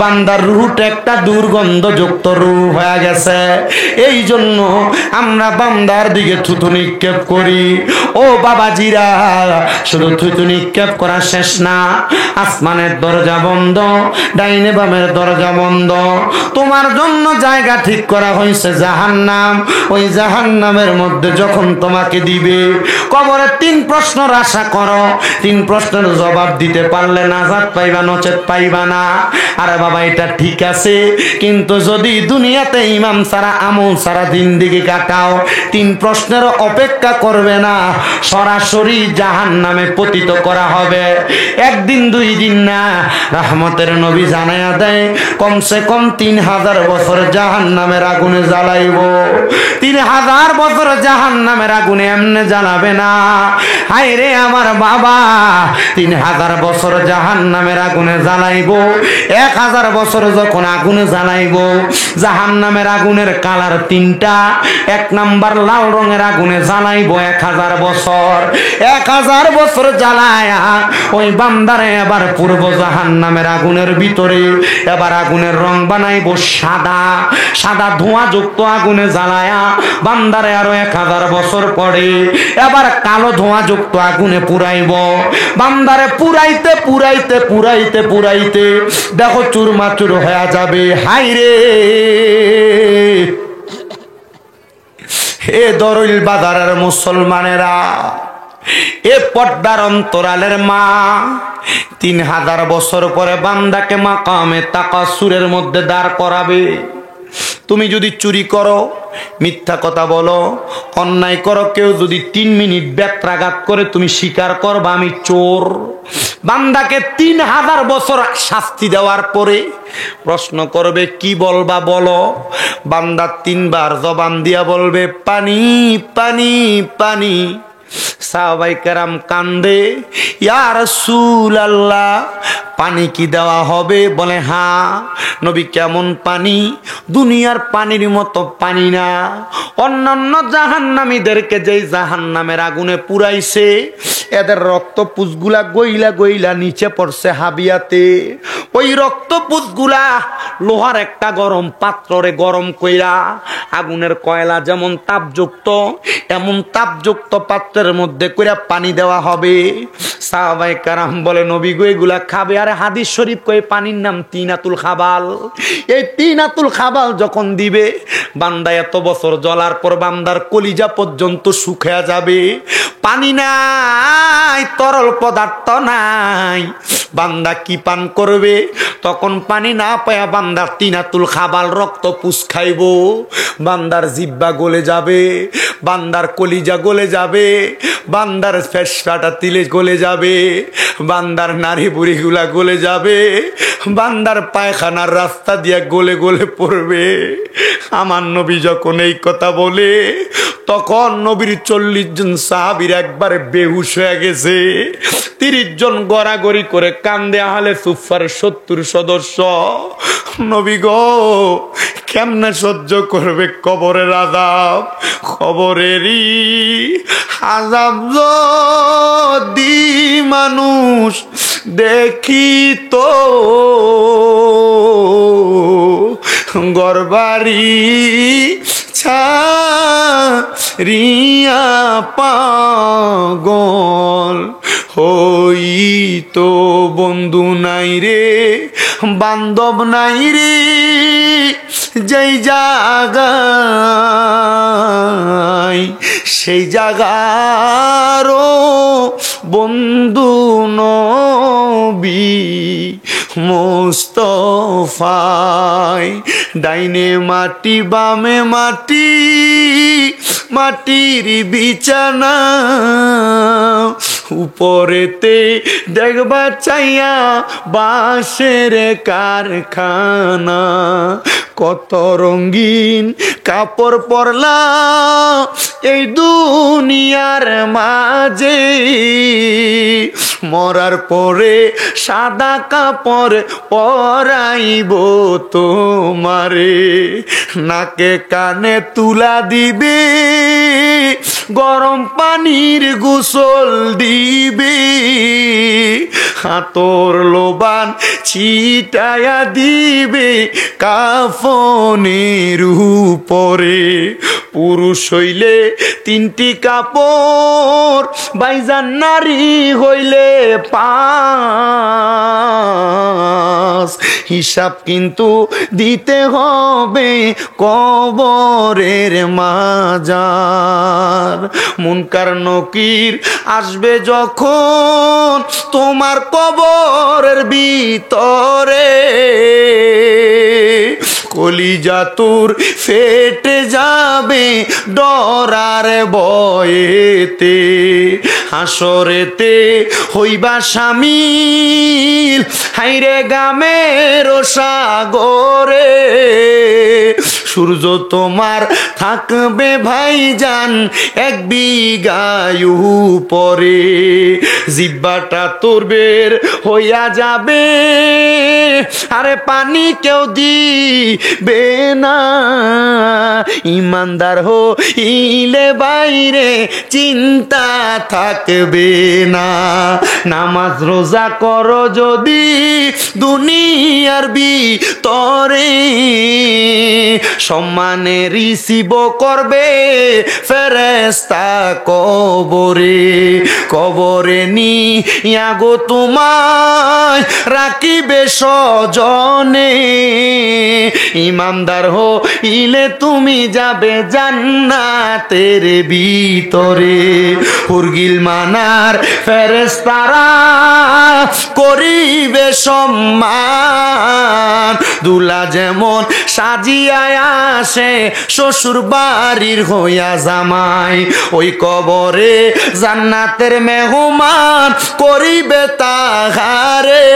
বান্দার রূহটা একটা দুর্গন্ধযুক্ত রূহ হয়ে গেছে, এই জন্য আমরা বান্দার দিকে থুতু নিক্ষেপ করি। ও বাবাজিরা, শুধু থুতু নিক্ষেপ করা শেষ না, আসমানের দরজা বন্ধ, ডাইনে বামের দরজা বন্ধ। তোমার জন্য জায়গা ঠিক করা হয়েছে জাহান্নাম। ওই জাহান্নামের মধ্যে যখন তোমাকে দিবে, কবরে 3 প্রশ্নের আশা করো। 3 প্রশ্নের জবাব দিতে পারলে নাজাত পাইবা, নচেত পাইবা না। আরে বাবা এটা ঠিক আছে, কিন্তু যদি দুনিয়াতে ইমাম সারা আমল সারা জিন্দেগি কাটাও, 3 প্রশ্নের অপেক্ষা করবে না, সরাসরি জাহান্নামে পতিত করা হবে। 1 দিন 2 দিন না, রহমতের নবী জানায়া দেয় কমসে কম 3000 বছর জাহান্নামের আগুনে জ্বালাইব। 3000 বছর জাহান্নামের আগুনে এমনে জ্বালাবে না। হায় রে আমার বাবা, 3000 বছর জাহান্নামের আগুনে জ্বালাইব। 1000 বছর যখন আগুনে জ্বালাইব, জাহান্নামের আগুনের কালার 3টা। 1 নাম্বার লাল রঙের আগুনে জ্বালাইব 1000 বছর। 1000 বছর জ্বালায়া ওই বান্দারে এবার পূর্ব জাহান্নামের আগুনের ভিতরে এবার আগুনের রং বানাইব সাদা। সাদা ধোঁয়াযুক্ত আগুনে জ্বালায়া বান্দারে আরো 1000 বছর পরে এবার কালো ধোঁয়াযুক্ত আগুনে পুরাইব। বান্দারে পুরাইতে পুরাইতে পুরাইতে পুরাইতে দেখো চুরমাচুর হয়ে যাবে। হাই রে, হে দরুল বাজারের মুসলমানেরা, এ পর্দার অন্তরালের মা 3000 বছর পরে বান্দাকে মাকামে তাকাসুরের মধ্যে দাঁড় করাবে। তুমি যদি চুরি করো, মিথ্যা কথা বলো, অন্যায় করো, কেউ যদি 3 মিনিট ব্যত্রাঘাত করে তুমি স্বীকার করবা আমি চোর, বান্দাকে 3000 বছর শাস্তি দেওয়ার পরে প্রশ্ন করবে কি বলবা বলো। বান্দা 3 বার জবান দিয়া বলবে পানি পানি পানি। সাহাবায়ে কেরাম কান্দে, ইয়া রাসূলুল্লাহ পানি কি দেওয়া হবে? বলে হ্যাঁ। নবী কেমন পানি? দুনিয়ার পানির মতো পানি না। অন্যান্য জাহান্নামীদেরকে যেই জাহান্নামের আগুনে পুরাইছে, এদের রক্তপুষগুলা গইলা গইলা নিচে পড়ছে হাবিয়াতে। ওই রক্তপুষগুলা লোহার একটা গরম পাত্রে গরম কইরা, আগুনের কয়লা যেমন তাপযুক্ত, এমন তাপযুক্ত পাত্রের মধ্যে কইরা পানি দেওয়া হবে। সাহাবায়ে কেরাম বলে নবী গো এগুলা খাবে? আরে হাদিস শরীফ কই পানির নাম তিনাতুল খাবাল। এই তিনাতুল খাবাল যখন দিবে, বান্দা এত বছর জ্বলার পর বান্দার কলিজা পর্যন্ত শুকিয়ে যাবে। পানি নাই, তরল পদার্থ নাই, বান্দা কি পান করবে? তখন পানি না পায়া বান্দা তিনাতুল খাবাল রক্ত পুষ খাইব। বান্দার জিব্বা গলে যাবে, বান্দার কলিজা গলে যাবে, বান্দার ফেসফাটা তিলে গলে যাবে, বান্দার নারী বুড়িগুলা গলে যাবে, বান্দার পায়খানার রাস্তা দিয়ে গলে গলে পড়বে। আমার নবী যখন এই কথা বলে, তখন নবীর 40 জন সাহাবীর একবারে বেহুশ হয়ে গেছে। 30 জন গড়াগড়ি করে কান্দে আহলে সুফার 70 সদস্য। নবী গো কেমনে সহ্য করবে কবরের আযাব? কবরেরই আযাব যদি মানুষ দেখিত, ঘরবাড়ি ছাড়িয়া পাগল হইতো। বন্ধু নাই রে, বান্ধব নাই রে, যেই জায়গায় সেই জায়গারও বন্ধু নবী মুস্তাফায়। ডাইনে মাটি বামে মাটি, মাটির বিছানা, উপরেতে দেখবা চাইয়া বাঁশের কারখানা। কত রঙিন কাপড় পরলা এই দুনিয়ার মাঝে, মরার পরে সাদা কাপড় পরাইব তোমারে। নাকে কানে তুলা দিবে, গরম পানির গোসল দিবে, হাতর লোবান ছিটায়া দিবে কাফনের উপরে। পুরুষ হইলে 3টি কাপড়, বাইজান নারী হইলে 5। হিসাব কিন্তু দিতে হবে কবরের মাজার। মুনকার নকির আসবে যখন তোমার কবরের ভিতরে, কলিজা তোর ফেটে যাবে ডরার ভয়েতে। হাসরেতে হইবা শামিল হাইরে গামের সাগরে, সূর্য তোমার থাকবে ভাইজান 1 বিঘায় উপরে। জিব্বাটা তোর বের হইয়া যাবে, আরে পানি কেউ দিবে না। ইমানদার হইলে বাইরে চিন্তা থাকবে না। নামাজ রোজা করো যদি দুনিয়ার ভিতরে, সম্মানে রিসিভ করবে ফেরেশতা কবরে। কবরে নিয়া গো তোমায় রাখিবে সজনে, ইমানদার হইলে তুমি যাবে জান্নাতের ভিতরে। হুরগিল মানার ফেরেশতারা করিবে সম্মান, দুলা যেমন সাজিয়ায় আসে শ্বশুর বাড়ির হইয়া জামাই, ওই কবরে জান্নাতের মেহমান করিবে তাহারে।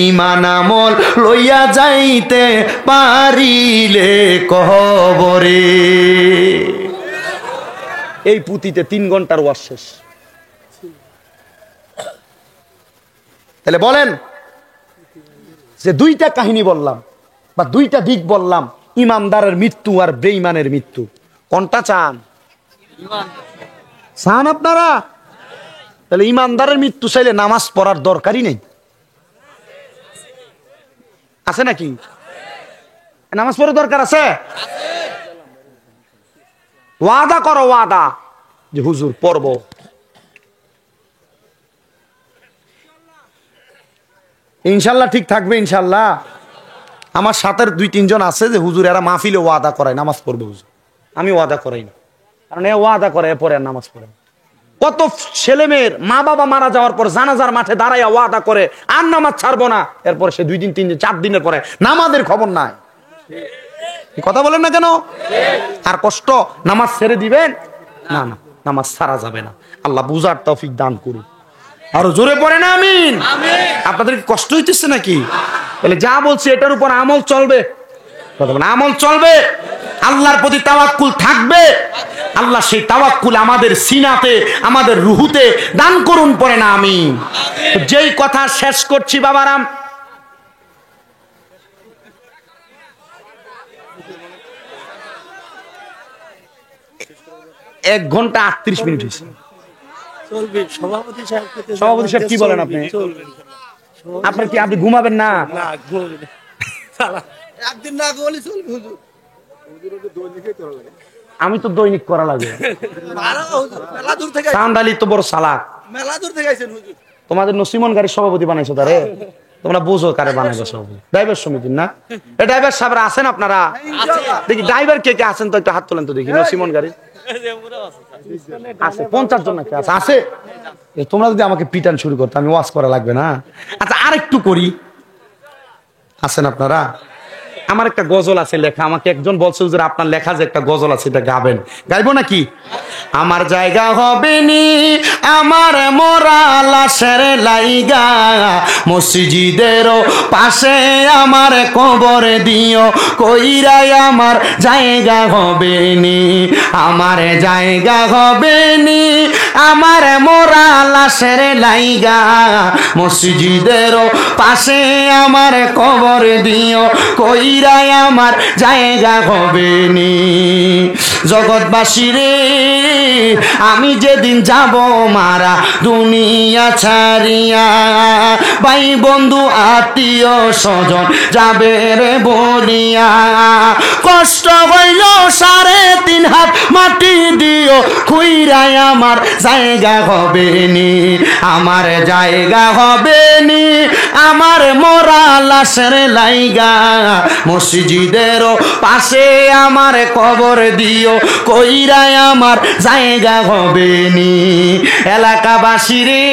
ঈমান আমল লইয়া যাইতে পারিলে কবরে। এই পুঁতিতে 3 ঘন্টার ওয়াজ শেষ। তাহলে বলেন যে 2টা কাহিনী বললাম বা 2টা দিক বললাম, ইমানদারের মৃত্যু আর বেঈমানের মৃত্যু, কোনটা চান? চান আপনারা? তাহলে ইমানদারের মৃত্যু চাইলে নামাজ পড়ার দরকারই নেই, আছে নাকি? নামাজ পড়ার দরকার আছে? ওয়াদা করো, ওয়াদা যে হুজুর পড়ব। ইনশাল্লাহ ঠিক থাকবে ইনশাল্লাহ। আমার সাথে 2-3 জন আছে যে হুজুর এরা মাহফিলে ওয়াদা করায় নামাজ পড়বে হুজুর। আমি ওয়াদা করাই না, কারণ এ ওয়াদা করে এরপরে আর নামাজ পড়ে। কত ছেলে মেয়ের মা বাবা মারা যাওয়ার পর জানাজার মাঠে দাঁড়াইয়া ওয়াদা করে আর নামাজ ছাড়বো না, এরপর সে 2 দিন 3 দিন 4 দিনের পরে নামাজের খবর নাই। কথা বলেন না কেন? আর কষ্ট নামাজ ছেড়ে দিবেন? না না, নামাজ ছাড়া যাবে না। আল্লাহ বুঝার তৌফিক দান করুন। আরো জোরে পড়ে না আমিন। আপনাদের কষ্ট হইতেছে নাকি? তাহলে যা বলছি এটার উপর আমল চলবে, আমল চলবে, আল্লাহর প্রতি তাওয়াক্কুল থাকবে। আল্লাহ সেই তাওয়াক্কুল আমাদের সিনাতে, আমাদের রুহুতে দান করুন, পড়ে না আমিন। যেই কথা শেষ করছি বাবারাম, এক ঘন্টা 38 মিনিট হয়েছে। সভাপতি সাহেব কি বলেন আপনি? আপনার কি, আপনি ঘুমাবেন না? আমি তো দৈনিক করা লাগে। চান্দালি তো বড় সালাক। তোমাদের নসিমন গাড়ির সভাপতি বানাইছো তারে, তোমরা বুঝো কারে বানাইছো সভাপতি? ড্রাইভার সমিতির না? এই ড্রাইভার সাহেবরা আছেন আপনারা? দেখি ড্রাইভার কে কে আছেন তো একটু হাত তোলেন তো দেখি। নসিমন গাড়ি আছে 50 জন নাকি আছে? তোমরা যদি আমাকে পিটান শুরু করতো আমি ওয়াজ করা লাগবে না। আচ্ছা আরেকটু করি, আছেন আপনারা? আমার একটা গজল আছে লেখা, আমাকে একজন বলছে যে আপনার লেখা যে একটা গজল আছে এটা গাবেন। গাইবো নাকি? আমার জায়গা হবে নি আমার মরা লাশের লাইগা, মসজিদের পাশে আমার কবর দিও, কইরাই আমার জায়গা হবে নি, আমার জায়গা হবে নি আমার মরা লাশের লাইগা, মসজিদের পাশে আমার কবর দিও, কইরা কইরাই আমার জায়গা হবে নি। জগৎবাসী রে আমি যেদিন যাব মারা দুনিয়া ছাড়িয়া, ভাই বন্ধু আত্মীয় স্বজন যাবে রে বলিয়া, কষ্ট হইল 3.5 হাত মাটি দিও কইরাই আমার জায়গা হবে নি, আমার জায়গা হবে নি, আমার মরা লাশের লাইগা মসজিদের পাশে আমার কবর দিও কইরাই আমার জায়গা হবে নি। এলাকাবাসী রে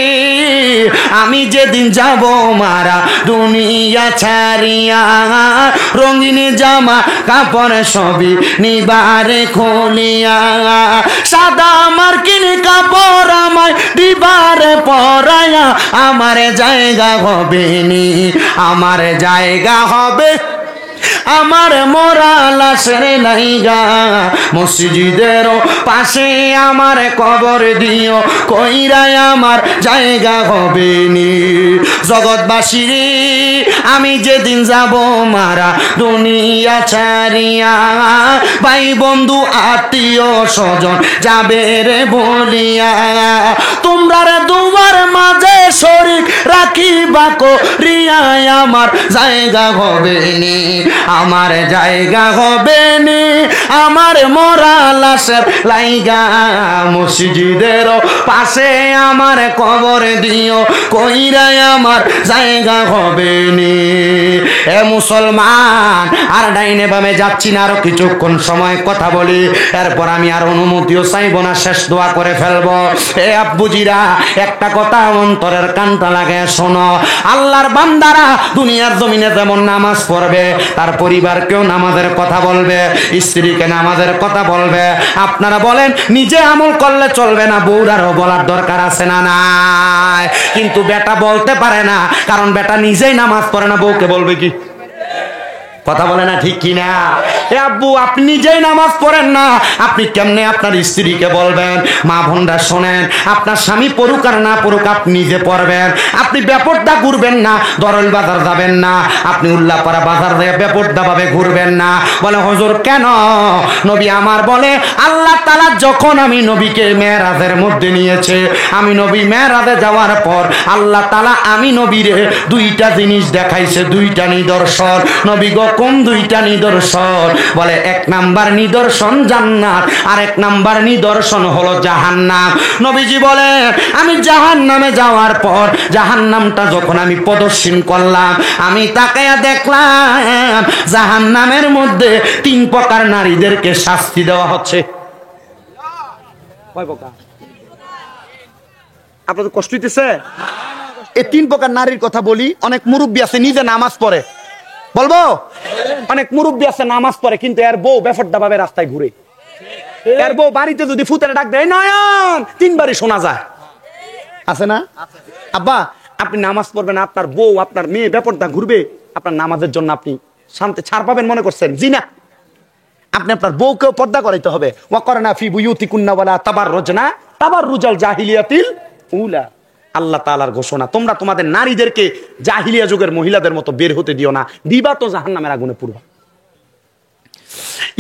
আমি যেদিন যাব মারা দুনিয়া ছাড়িয়া, রঙিন জামা কাপড় সবই নিবারে খুলিয়া, সাদা মার্কিন কাপড় আমায় দিবারে পরায়া, আমার জায়গা হবে নি, আমার জায়গা হবে, আমার মরা লাশের লাইগা মসজিদের পাশে আমার কবর দিও কইরাই আমার জায়গা হবে নি। জগৎবাসী রে আমি যেদিন যাব মারা দুনিয়া ছাড়িয়া, ভাই বন্ধু আত্মীয় স্বজন যাবে রে বলিয়া, তোমরা রে দুবার মাঝে শরীক রাখিবা করিয়াই আমার জায়গা হবে নি, আমার জায়গা হবে নি, আমার মরা লাশের লাইগা মসজিদের পাশে আমার কবর দিও কইরাই আমার জায়গা হবে নি। এ মুসলমান আর ডাইনে বামে যাচ্ছি না, আরো কিছুক্ষণ সময় কথা বলি, এরপর আমি আর অনুমতিও চাইব না, শেষ দোয়া করে ফেলবো। এ আব্বুজিরা একটা কথা অন্তরের কানটা লাগে শোনো, আল্লাহর বান্দারা দুনিয়ার জমিনে যেমন নামাজ পড়বে, তার পরিবারকেও নামাজের কথা বলবে, স্ত্রীকে নামাজের কথা বলবে। আপনারা বলেন নিজে আমল করলে চলবে না, বউরারও বলার দরকার আছে না নাই? কিন্তু বেটা বলতে পারে না, কারণ বেটা নিজেই নামাজ পড়ে না, বউকে বলবে কি? কথা বলে না, ঠিক কিনা? এ আব্বু আপনি নিজেই নামাজ পড়েন না, আপনি কেমনে আপনার স্ত্রীকে বলবেন? মা বোনরা শোনেন, আপনার স্বামী পড়ুক আর না পড়ুক আপনি নিজে পড়বেন। আপনি বেপরদা ঘুরবেন না, দরল বাজার যাবেন না, আপনি উল্লাপাড়া বাজার দিয়ে বেপরদা ভাবে ঘুরবেন না। বলে হুজুর কেন? নবী আমার বলে আল্লাহ তাআলা যখন আমি নবীকে মেরাজের মধ্যে নিয়েছে, আমি নবী মেরাজে যাওয়ার পর আল্লাহ তাআলা আমি নবীরে 2টা জিনিস দেখাইছে, 2টা নিদর্শন। নবী গো কোন 2টা নিদর্শন? বলে 1 নাম্বার নিদর্শন জান্নাত, আর 1 নাম্বার নিদর্শন হলো জাহান্নাম। নবীজি বলে আমি জাহান্নামে যাওয়ার পর জাহান্নামটা যখন আমি প্রদর্শন করলাম, আমি তাকায়া দেখলাম জাহান্নামের মধ্যে 3 প্রকার নারীদেরকে শাস্তি দেওয়া হচ্ছে। কয় প্রকার? আপনাদের কষ্ট হইতেছে? এই 3 প্রকার নারীর কথা বলি। অনেক মুরব্বী আছে নিজে নামাজ পড়ে, বলবো অনেক মুরব্বী আছে নামাজ পড়ে, কিন্তু এর বউ বেফরদা ভাবে রাস্তায় ঘুরে। এর বউ বাড়িতে যদি ফুতের ডাক দেয় নয়ন 3 বারই শোনা যায়, আছে না? আব্বা আপনি নামাজ পড়বেন, আপনার বউ আপনার মেয়ে বেপরদা ঘুরবে, আপনার নামাজের জন্য আপনি শান্তি ছাড় পাবেন মনে করছেন? জি না, আপনি আপনার বউকেও পর্দা করাইতে হবে। ওয়া করনা ফি বুয়ুতিকুন্না ওয়ালা তাবাররুজনা তাবাররুজাল জাহিলিয়াতিল উলা। আল্লাহ তাআলার ঘোষণা, তোমরা তোমাদের নারীদেরকে জাহিলিয়া যুগের মহিলাদের মতো বের হতে দিও না, দিবা তো জাহান্নামের আগুনে পুড়বা।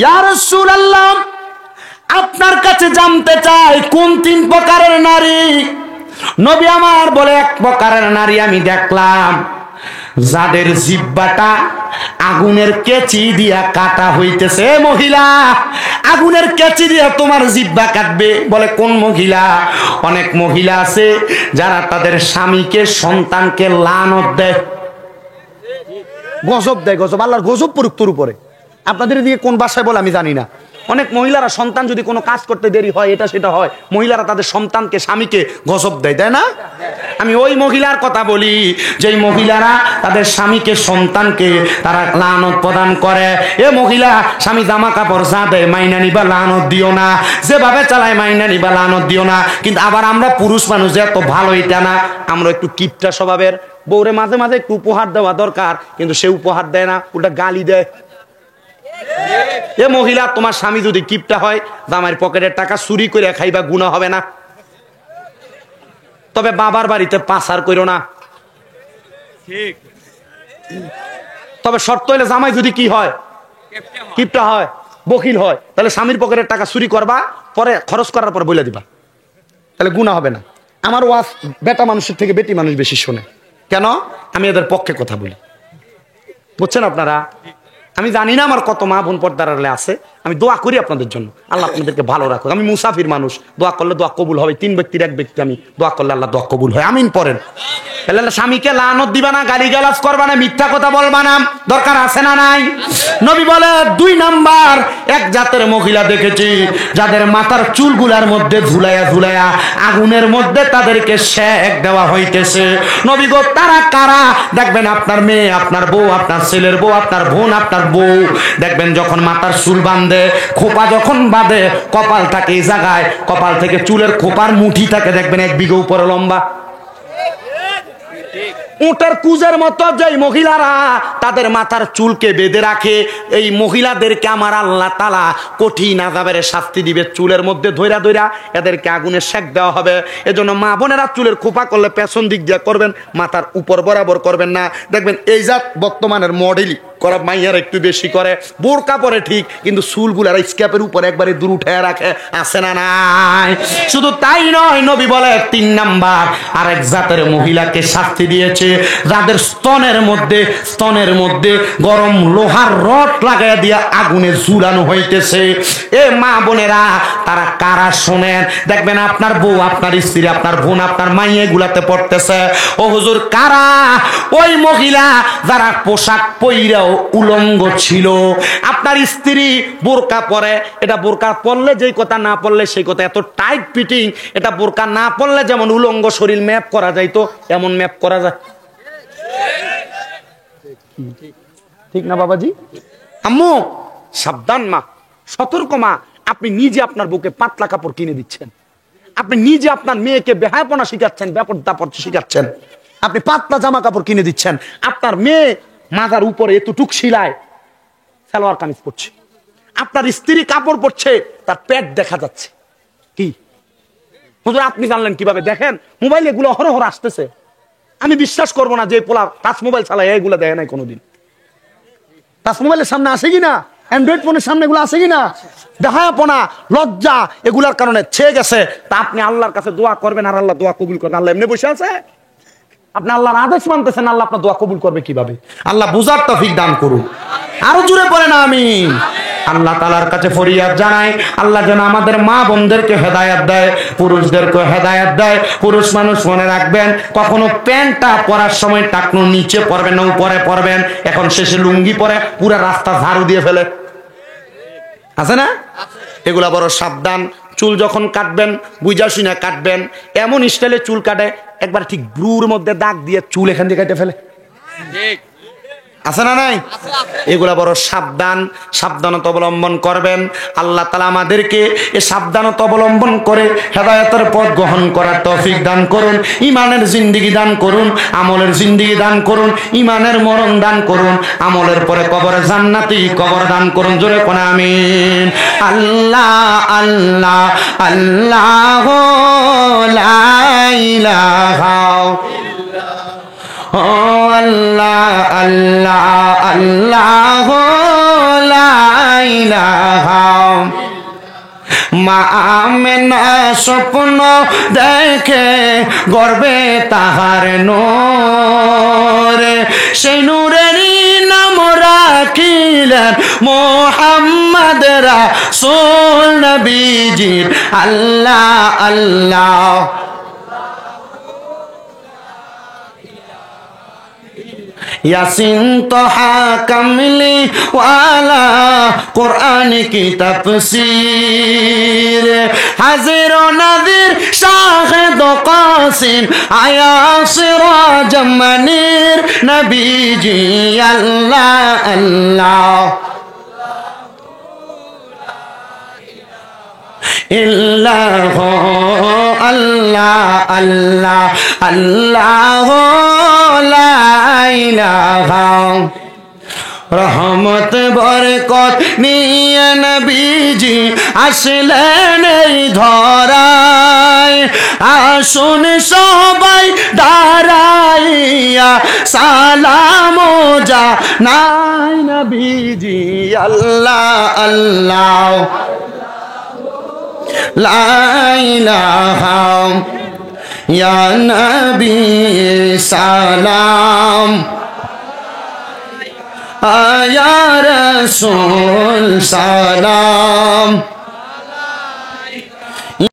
ইয়া রাসূলুল্লাহ আপনার কাছে জানতে চাই কোন 3 প্রকারের নারী? নবী আমার বলে 1 প্রকারের নারী আমি দেখলাম, যাদের জিহ্বাটা আগুনের কেচি দিয়া কাটা হইতেছে। মহিলা আগুনের কেচি দিয়া তোমার জিহ্বা কাটবে। বলে কোন মহিলা? অনেক মহিলা আছে যারা তাদের স্বামীকে সন্তানকে লানত দেয়, গজব দেয়, গজব, আল্লাহর গজব পড়ুক তোর উপরে। আপনাদের দিকে কোন ভাষায় বলে আমি জানি না। অনেক মহিলারা সন্তান যদি কোনো কাজ করতে দেরি হয়, এটা সেটা হয়, মহিলারা তাদের সন্তানকে স্বামীকে গজব দেয়, তাই না? আমি ওই মহিলার কথা বলি যেই মহিলারা তাদের স্বামীকে সন্তানকে তারা লানত প্রদান করে। এ মহিলা স্বামী জামা কাপড় যা দেয় মাইনা নিবা, লানত দিও না। যেভাবে চালায় মাইনা নিবা, লানত দিও না। কিন্তু আবার আমরা পুরুষ মানুষ এত ভালো এটা না, আমরা একটু কিপটা স্বভাবের। বউরে মাঝে মাঝে একটু উপহার দেওয়া দরকার, কিন্তু সে উপহার দেয় না, ওটা গালি দেয়। এ মহিলা তোমার স্বামী যদি কিপটা হয়, জামাইয়ের পকেটের টাকা চুরি করে খাইবা, গুনাহ হবে না। তবে বাবার বাড়িতে পাচার করো না। ঠিক তবে শর্ত হইলে জামাই যদি কি হয়, কিপটা হয়, বকিল হয়, তাহলে স্বামীর পকেটের টাকা চুরি করবা, পরে খরচ করার পর বলে দিবা, তাহলে গুনাহ হবে না। আমার ওয়াজ বেটা মানুষের থেকে বেটি মানুষ বেশি শোনে, কেন? আমি এদের পক্ষে কথা বলি, বুঝছেন আপনারা? আমি জানি না আমার কত মা বোন পর্দার আড়ালে আছে, আমি দোয়া করি আপনাদের জন্য, আল্লাহ আপনাদেরকে ভালো রাখুক। আমি মুসাফির মানুষ, দোয়া করলে দোয়া কবুল হবে। 3 ব্যক্তির এক ব্যক্তি, আমি দোয়া করলে আল্লাহ দোয়া কবুল হয়, আমিন পড়েন। তাহলে স্বামীকে লানত দিবা না, গালিগালাজ করবা না, মিথ্যা কথা বলবা না, দরকার আছে না নাই? নবী বলে 2 নাম্বার এক জাতের মহিলা দেখেছি যাদের মাথার চুলগুলার মধ্যে ঝুলাইয়া ঝুলাইয়া আগুনের মধ্যে তাদেরকে সেক দেওয়া হইতেছে। নবী গো, তারা কারা? দেখবেন আপনার মেয়ে, আপনার বউ, আপনার ছেলের বউ, আপনার বোন, আপনার বউ, দেখবেন যখন মাথার চুল বাঁধে, খোপা যখন বাঁধে, কপাল থাকে এই জায়গায়, কপাল থেকে চুলের খোপার মুঠি থাকে, দেখবেন 1 বিঘা উপরে লম্বা, উটের কুজের মতো। যেই মহিলারা তাদের মাথার চুলকে বেঁধে রাখে, এই মহিলাদেরকে আমার আল্লাহ তাআলা কঠিন আযাবের শাস্তি দিবে। চুলের মধ্যে ধইরা ধইরা এদেরকে আগুনে সেক দেওয়া হবে। এজন্য মা বোনেরা চুলের খোপা করলে পেছন দিক দিয়ে করবেন, মাথার উপর বরাবর করবেন না। দেখবেন এই জাত বর্তমানের মডেলই করা মাইয়ার একটু বেশি করে, বোরকা পরে ঠিক, কিন্তু চুলগুলার স্ক্যাপের উপর একবারে দূর উঠায় রাখে, আছে না নাই? শুধু তাই নয়, নবী বলে 3 নাম্বার আরেক জাতের মহিলাকে শাস্তি দিয়েছে, যাদের স্তনের মধ্যে গরম লোহার রড লাগাইয়া দিয়া আগুনে ঝুলানো হইতেছে। এ মা বোনেরা, তারা কারা শোনেন? দেখবেন আপনার বউ, আপনার স্ত্রী, আপনার বোন, আপনার মাইয়ে গুলাতে পড়তেছে, ও হুজুর কারা? ওই মহিলা যারা পোশাক পইরাও উলঙ্গ ছিল। আপনার স্ত্রী বোরকা পরে, এটা বোরকা পরলে যেই কথা, না পরলে সেই কথা, এত টাইট ফিটিং, এটা বোরকা না পরলে যেমন উলঙ্গ শরীর ম্যাপ করা যায়, তো এমন ম্যাপ করা যায়, ঠিক না বাবাজি? আম্মু সাবধান মা, সতর্ক মা। আপনি নিজে আপনার বুকে পাতলা কাপড় কিনে দিচ্ছেন, আপনি নিজে আপনার মেয়েকে বেহায়াপনা শিখাচ্ছেন, ব্যাপর দাপট শিখাচ্ছেন, আপনি পাতলা জামা কাপড় কিনে দিচ্ছেন। আপনার মেয়ে মাথার উপরে এতটুক শিলায় সালোয়ার কামিজ পরছে, আপনার স্ত্রী কাপড় পরছে, তার পেট দেখা যাচ্ছে। কি হুজুর আপনি জানলেন কিভাবে? দেখেন মোবাইল এগুলো হরহর আসতেছে, আমি বিশ্বাস করবো না যে পোলা টাচ মোবাইল চালায় এগুলো দেখে নাই কোনোদিন। টাচ মোবাইলের সামনে আসে কিনা, অ্যান্ড্রয়েড ফোনের সামনে এগুলো আসে কিনা, দেখায়াপনা, লজ্জা, এগুলার কারণে ছেয়ে গেছে। তা আপনি আল্লাহর কাছে দোয়া করবেন, আর আল্লাহ দোয়া কবুল করবেন। আল্লাহ এমনি বসে আছে? আপনি আল্লাহর আদেশ মানতেছেন, আল্লাহ আপনার দোয়া কবুল করবে কিভাবে? আল্লাহ বুঝার তৌফিক দান করুন। আরো জোরে পড়েন আমিন। আল্লাহ তাআলার কাছে ফরিয়াদ জানাই, আল্লাহ যেন আমাদের মা বোনদেরকে হেদায়েত দেয়, পুরুষদেরকে হেদায়েত দেয়। পুরুষ মানুষ মনে রাখবেন, কখনো প্যান্টটা পরার সময় টাকনু নিচে পরবেন না, উপরে পরবেন। এখন শেষে লুঙ্গি পরে পুরো রাস্তা ঝাড়ু দিয়ে ফেলে, আছে না? এগুলা বড় সাবধান। চুল যখন কাটবেন বুঝা শুনে কাটবেন। এমন স্টাইলে চুল কাটে, একবার ঠিক ব্রুর মধ্যে দাগ দিয়ে চুল এখান দিয়ে কেটে ফেলে, আছে না নাই? এগুলা বড় সাবধান, সাবধানতা অবলম্বন করবেন। আল্লাহ তাআলা আমাদেরকে এই সাবধানতা অবলম্বন করে হেদায়েতের পথ গ্রহণ করার তৌফিক দান করুন, ঈমানের জিন্দেগি দান করুন, আমলের জিন্দেগি দান করুন, ঈমানের মরণ দান করুন, আমলের পরে কবরে জান্নাতি কবর দান করুন। জোরে কোন আমিন। আল্লাহ আল্লাহ আল্লাহ লা ইলাহা ও আল্লাহ আল্লাহ আল্লাহ লা ইলাহা। মা আমেনা স্বপ্ন দেখে গর্বে তাহার নূর, সেই নূরেরই নাম রাখিলেন মুহাম্মদ রাসূল নবীজির। আল্লাহ আল্লাহ यासीन तोहा कमली वाला कुरान की तफसीर, हाजिर व नाज़िर शाहिद व कासिम आया सिराज मनीर नबी जी। अल्लाह अल्लाह इल्लाह अल्लाह अल्लाह अल्लाह লা ইলাহা। রহমত বরকত নিয়ে নবীজি আসলেন এই ধরায়। আসুন সবাই দাঁড়াইয়া সালাম জানাই নবীজি আল্লাহ আল্লাহ লা ইলাহা ইয়া নবী সালাম আয়া রাসূল সালাম।